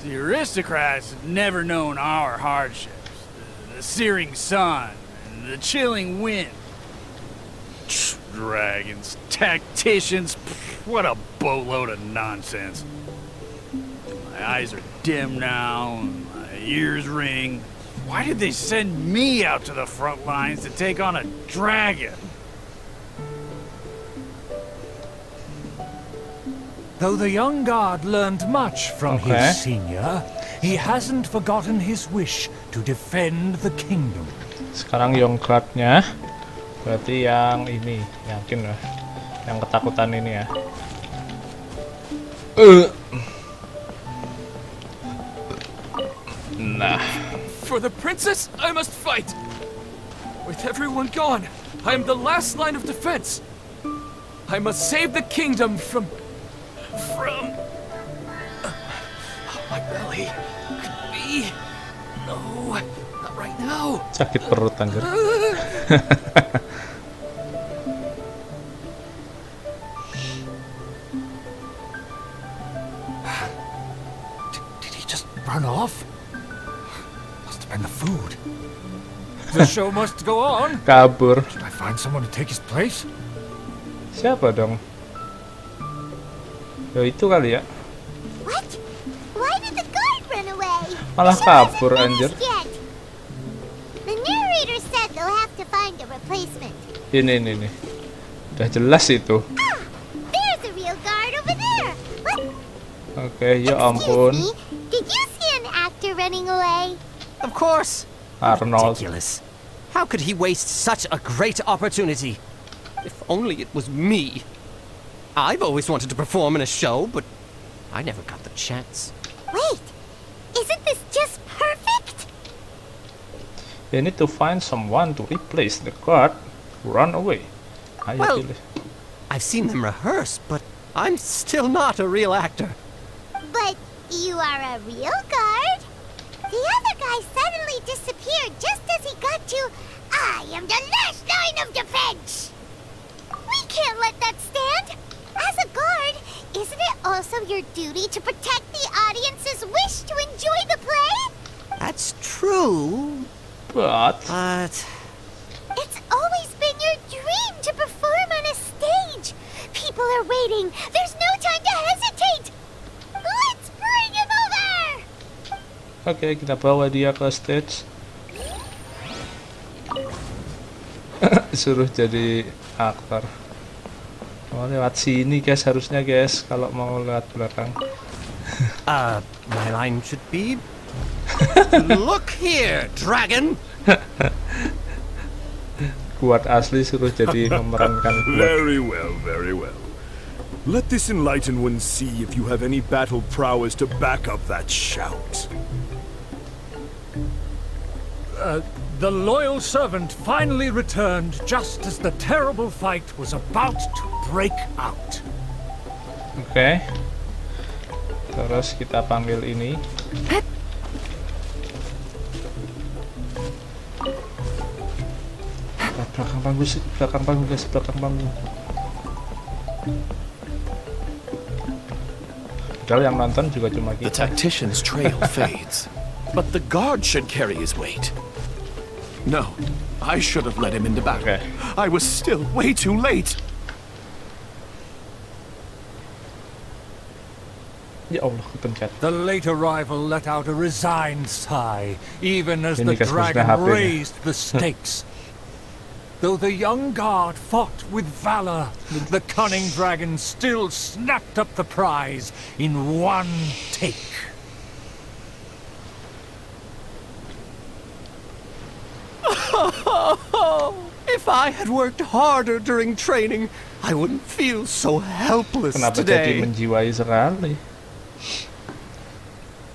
The aristocrats have never known our hardships. The searing sun and the chilling wind. Dragons, tacticians, what a boatload of nonsense. My eyes are dim now, and my ears ring. Why did they send me out to the front lines to take on a dragon? Though the young guard learned much from his senior, he hasn't forgotten his wish to defend the kingdom. Sekarang young guard-nya berarti yang ini, yakin lah. Yang ketakutan ini ya. Nah. For the princess, I must fight. With everyone gone, I am the last line of defense. I must save the kingdom from... my belly. Could be... No, not right now. Sakit perut anjir. Did he just run off? Must have been the food. The show must go on. Kabur. Should I find someone to take his place? Siapa dong? Ya itu kali ya. What? Why did the guard run away? Malah kabur anjir. Yet. The narrator said they'll have to Ini. Udah jelas itu. There's a real guard over there. What? Oke, ya ampun. Excuse me, did you see an actor running away? Of course. Arnold. Ridiculous. How could he waste such a great opportunity? If only it was me. I've always wanted to perform in a show, but I never got the chance. Wait, isn't this just perfect? You need to find someone to replace the guard who run away. Ayo Well, pilih. I've seen them rehearse, but I'm still not a real actor. But you are a real guard? The other guy suddenly disappeared just as he got to, I am the last line of defense. We can't let that stand. As a guard, isn't it also your duty to protect the audience's wish to enjoy the play? That's true. But It's always been your dream to perform on a stage. People are waiting. There's no time to hesitate. Let's bring him over! Oke, kita bawa dia ke stage. Suruh jadi aktor. Oh, lewat sini guys, harusnya guys, kalau mau lewat belakang. My line should be... Look here, dragon! Kuat asli suruh jadi memerankan kuat. Very well, very well. Let this enlightened one see if you have any battle prowess to back up that shout. The loyal servant finally returned just as the terrible fight was about to break out. Oke. Terus kita panggil ini. Belakang panggung guys, belakang panggung. Padahal yang nonton juga cuma The kita. tactician's trail fades, but the guard should carry his weight. No, I should have let him into battle. Okay. I was still way too late. Ya Allah, kepencet. The late arrival let out a resigned sigh, even as Ini the guys, dragon maksudnya HP-nya. raised the stakes. Though the young guard fought with valor, the cunning dragon still snapped up the prize in one take. If I had worked harder during training, I wouldn't feel so helpless Kenapa jadi today. menjiwai sekali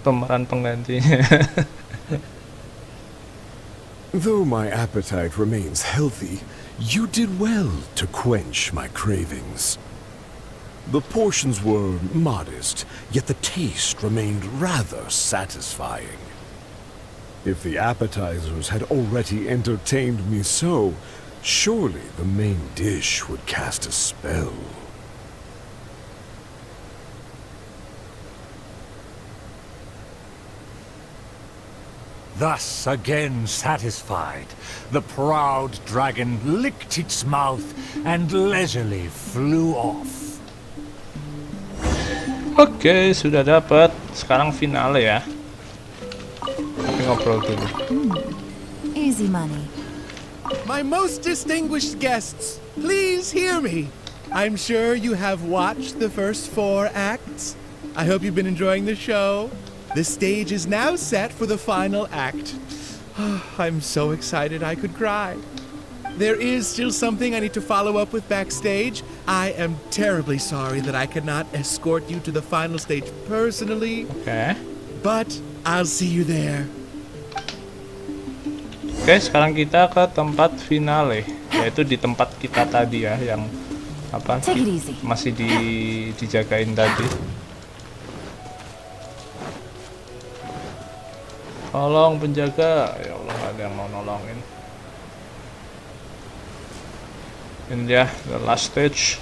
pemeran penggantinya? Though my appetite remains healthy, you did well to quench my cravings. The portions were modest, yet the taste remained rather satisfying. If the appetizers had already entertained me so, surely the main dish would cast a spell. Thus, again satisfied, the proud dragon licked its mouth and leisurely flew off. Oke, sudah dapat. Sekarang finale ya. Tapi ngobrol dulu. Easy money. My most distinguished guests, please hear me. I'm sure you have watched the first 4 acts. I hope you've been enjoying the show. The stage is now set for the final act. I'm so excited I could cry. There is still something I need to follow up with backstage. I am terribly sorry that I could not escort you to the final stage personally. Oke. But I'll see you there. Oke, sekarang kita ke tempat finale, yaitu di tempat kita tadi ya, yang apa? Take it easy. Masih dijagain tadi. Tolong penjaga, ya Allah, ada yang mau nolongin. Ini dia, the last stage.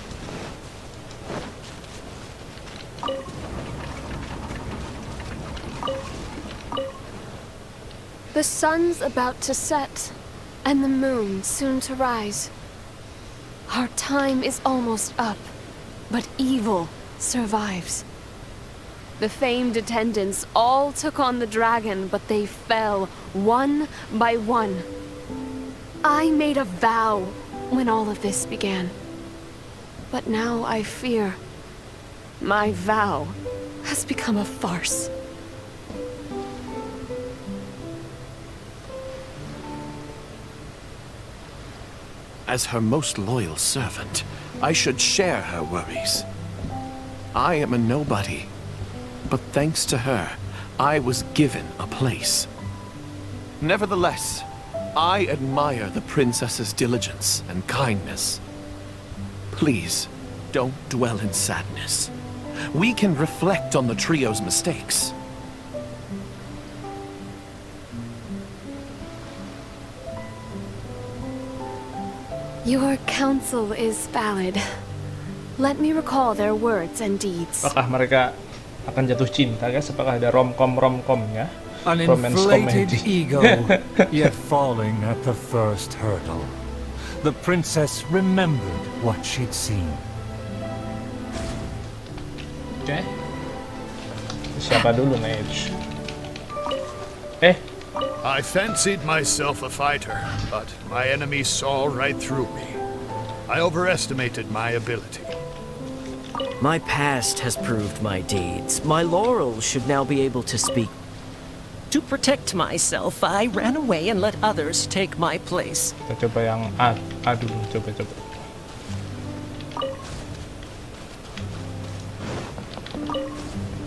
The sun's about to set, and the moon soon to rise. Our time is almost up, but evil survives. The famed attendants all took on the dragon, but they fell one by one. I made a vow. when all of this began. But now I fear my vow has become a farce. As her most loyal servant, I should share her worries. I am a nobody, but thanks to her, I was given a place. Nevertheless, I admire the princess's diligence and kindness. Please, don't dwell in sadness. We can reflect on the trio's mistakes. Your counsel is valid. Let me recall their words and deeds. Apakah mereka akan jatuh cinta, guys? Apakah ada romcom-romcomnya? An Romance inflated comedy. ego, yet falling at the first hurdle. The princess remembered what she'd seen. Oke. Siapa dulu, Mage? I fancied myself a fighter, but my enemy saw right through me. I overestimated my ability. My past has proved my deeds. My laurels should now be able to speak. To protect myself, I ran away and let others take my place. Kita coba yang A dulu, coba.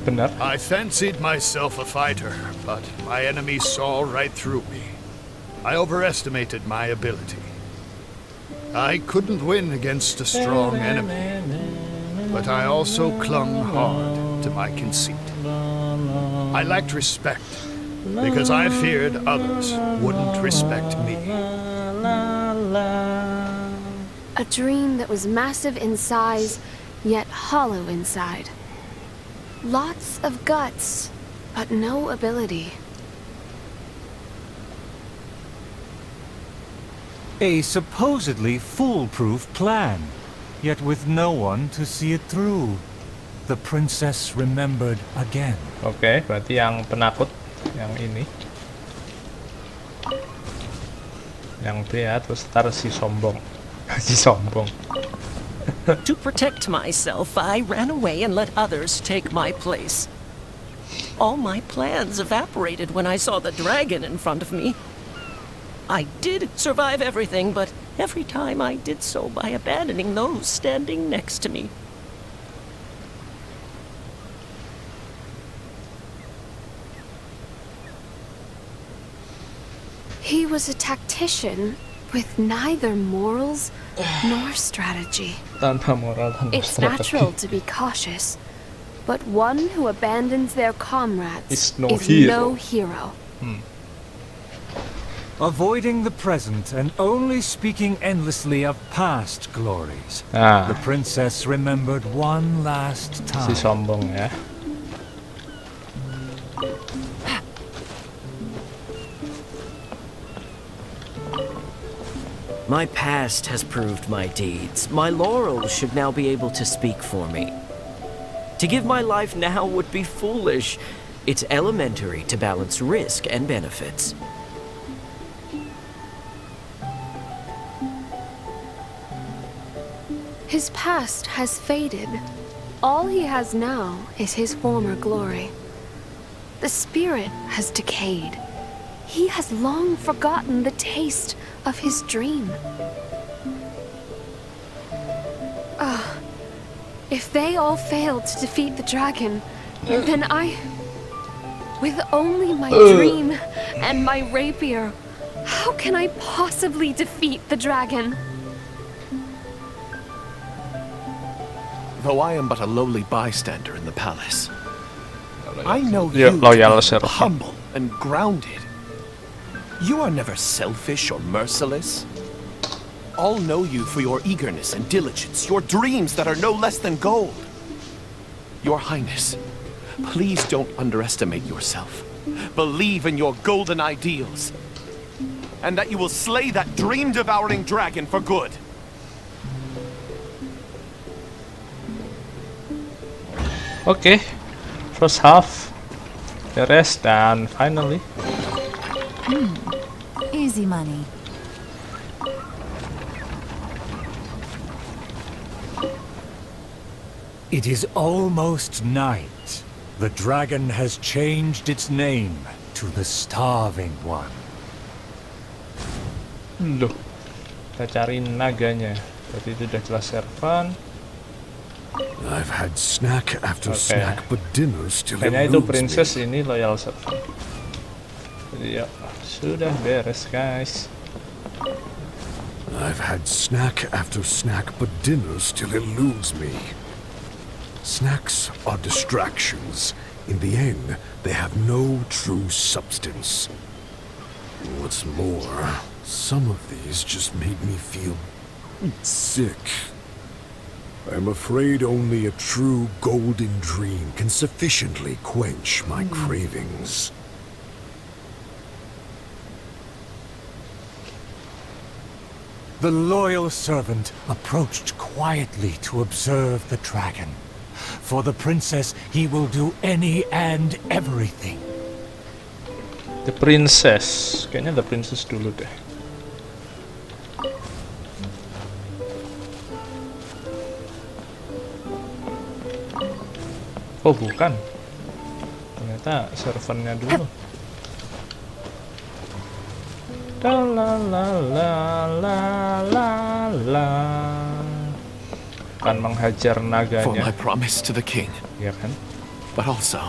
Benar. I fancied myself a fighter, but my enemy saw right through me. I overestimated my ability. I couldn't win against a strong enemy, but I also clung hard to my conceit. I lacked respect because I feared others wouldn't respect me. A dream that was massive in size, yet hollow inside. Lots of guts, but no ability. A supposedly foolproof plan, yet with no one to see it through. The princess remembered again. Oke, berarti yang penakut yang ini. Yang dia terus tar si sombong. Si sombong. To protect myself, I ran away and let others take my place. All my plans evaporated when I saw the dragon in front of me. I did survive everything, but every time I did so by abandoning those standing next to me. He was a tactician with neither morals nor strategy. Tanpa moral, tanpa It's strategi. natural to be cautious, but one who abandons their comrades Is no is hero. no hero. Avoiding the present and only speaking endlessly of past glories. Ah. The princess remembered one last time. Si sombong ya. My past has proved my deeds. My laurels should now be able to speak for me. To give my life now would be foolish. It's elementary to balance risk and benefits. His past has faded. All he has now is his former glory. The spirit has decayed. He has long forgotten the taste of his dream. If they all fail to defeat the dragon, then with only my dream and my rapier, how can I possibly defeat the dragon? Though I am but a lowly bystander in the palace, I know Yeah, you loyal to be servant. humble and grounded. You are never selfish or merciless. All know you for your eagerness and diligence, your dreams that are no less than gold. Your Highness, please don't underestimate yourself. Believe in your golden ideals, and that you will slay that dream-devouring dragon for good. Oke, first half beres dan finally Easy money. It is almost night. The dragon has changed its name to the Starving One. Loh, kita cari naganya. Berarti itu udah jelas servan. I've had snack after snack, but dinner still kayaknya itu eludes princess me. ini loyal servan. Jadi ya, sudah beres guys. I've had snack after snack, but dinner still eludes me. Snacks are distractions. In the end, they have no true substance. What's more, some of these just made me feel sick. I'm afraid only a true golden dream can sufficiently quench my cravings. The loyal servant approached quietly to observe the dragon. For the princess, he will do any and everything. The princess, kayaknya the princess dulu deh. Oh bukan, ternyata servernya dulu. La la la la la la. Kan menghajar naganya. For my promise to the king. Iya kan? But also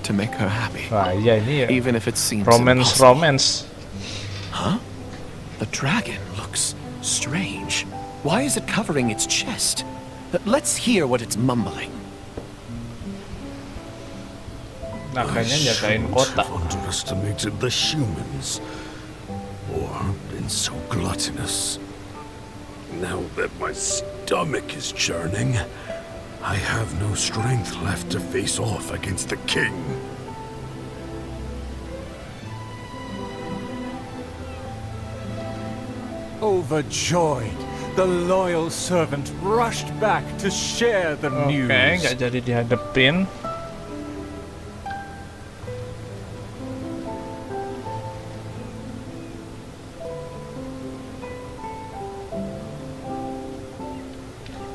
to make her happy. Wah iya ini ya. Even if it seems romance. Huh? The dragon looks strange. Why is it covering its chest? Let's hear what it's mumbling. Naganya jagain kota. I've underestimated the humans, or been so gluttonous. Now that my stomach is churning, I have no strength left to face off against the king. Overjoyed, the loyal servant rushed back to share the news. Oke, nggak jadi dihadepin.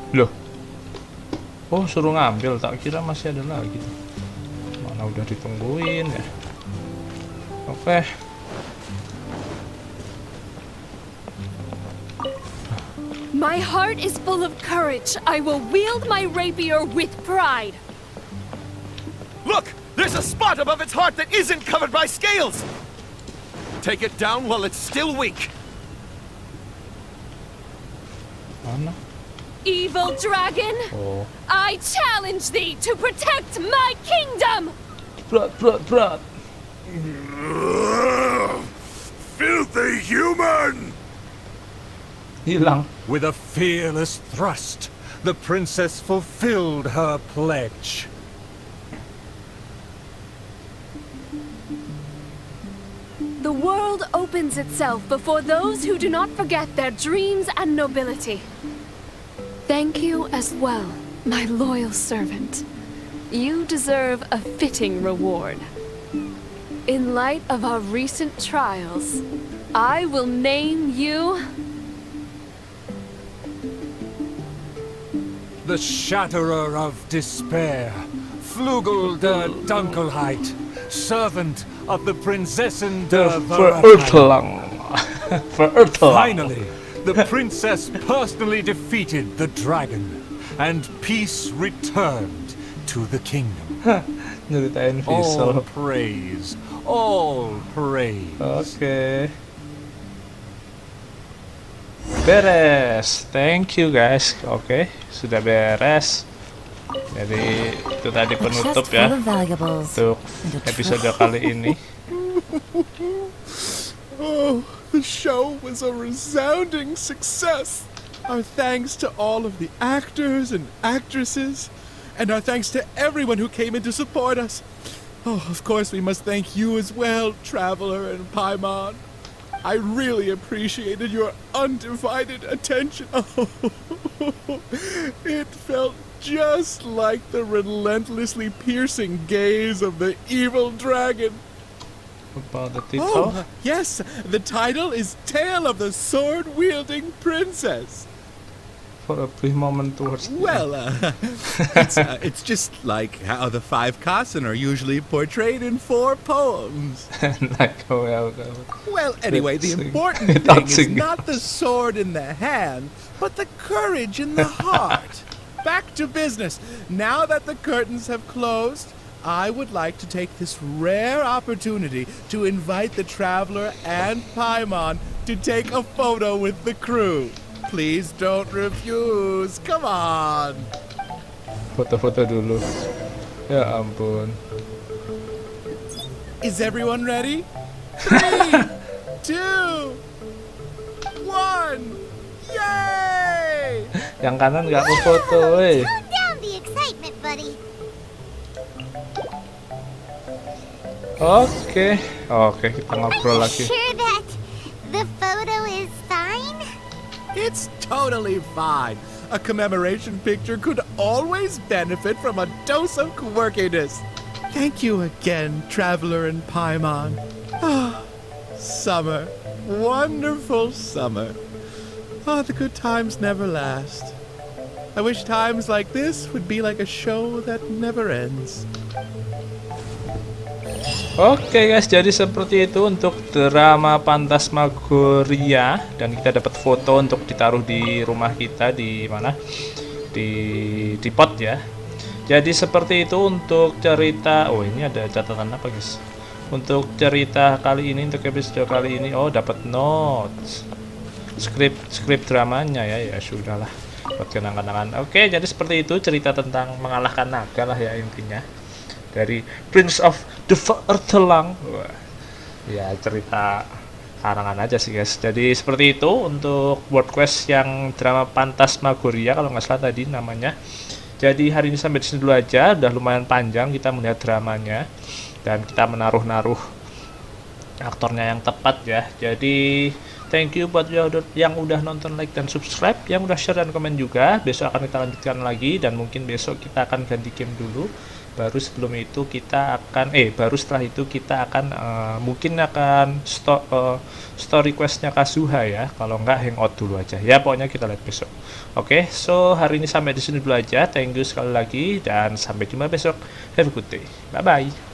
Loh, oh suruh ngambil, tak kira masih ada lagi. Mana udah ditungguin ya. Oke. My heart is full of courage. I will wield my rapier with pride. Look! There's a spot above its heart that isn't covered by scales! Take it down while it's still weak. Mana? Evil dragon! Oh. I challenge thee to protect my kingdom! Berat. Filthy human! Hilang. With a fearless thrust, the princess fulfilled her pledge. The world opens itself before those who do not forget their dreams and nobility. Thank you as well, my loyal servant. You deserve a fitting reward. In light of our recent trials, I will name you... The Shatterer of Despair, Flugel der Dunkelheit, servant of the Prinzessin der Verurtelang. Finally, the princess personally defeated the dragon, and peace returned to the kingdom. Nyeritain All praise, all praise. Oke. Beres, thank you guys. Oke, sudah beres. Jadi itu tadi penutup ya untuk episode kali ini. Oh, the show was a resounding success. Our thanks to all of the actors and actresses, and our thanks to everyone who came in to support us. Oh, of course we must thank you as well, Traveler and Paimon. I really appreciated your undivided attention. Oh, it felt just like the relentlessly piercing gaze of the evil dragon. About the title? Oh, yes, the title is Tale of the Sword-Wielding Princess. for a brief moment towards the Well, it's just like how the 5 Kassen are usually portrayed in 4 poems. like, well, Well, anyway, the Sing. important Without thing is singing. not the sword in the hand, but the courage in the heart. Back to business. Now that the curtains have closed, I would like to take this rare opportunity to invite the Traveler and Paimon to take a photo with the crew. Please don't refuse. Come on. Foto-foto dulu. Ya ampun. Is everyone ready? 3, 2, 1. Yay! Yang kanan nggak aku foto, weh. Tone down the excitement, buddy. Oke, kita ngobrol Are you lagi. sure that the photo is fine? It's totally fine. A commemoration picture could always benefit from a dose of quirkiness. Thank you again, Traveler and Paimon. Ah, summer. Wonderful summer. Ah, the good times never last. I wish times like this would be like a show that never ends. Oke guys, jadi seperti itu untuk drama Phantasmagoria, dan kita dapat foto untuk ditaruh di rumah kita di mana? Di pot ya. Jadi seperti itu untuk cerita. Oh, ini ada catatan apa guys? Untuk cerita kali ini, untuk episode kali ini, oh dapat notes. Skrip dramanya ya sudahlah buat kenang-kenangan. Oke, jadi seperti itu cerita tentang mengalahkan naga lah ya intinya. Dari Prince of the Vertelang. Ya cerita karangan aja sih guys. Jadi seperti itu untuk world quest yang drama Phantasmagoria kalau nggak salah tadi namanya. Jadi hari ini sampai di sini dulu aja. Udah lumayan panjang kita melihat dramanya dan kita menaruh-naruh aktornya yang tepat ya. Jadi thank you buat yang udah nonton, like dan subscribe, yang udah share dan komen juga. Besok akan kita lanjutkan lagi dan mungkin besok kita akan ganti game dulu. Baru sebelum itu kita akan baru setelah itu kita akan mungkin akan story questnya Kazuha ya, kalau enggak hangout dulu aja ya, pokoknya kita lihat besok. Oke, so hari ini sampai di sini dulu aja. Thank you sekali lagi dan sampai jumpa besok. Have a good day, bye bye.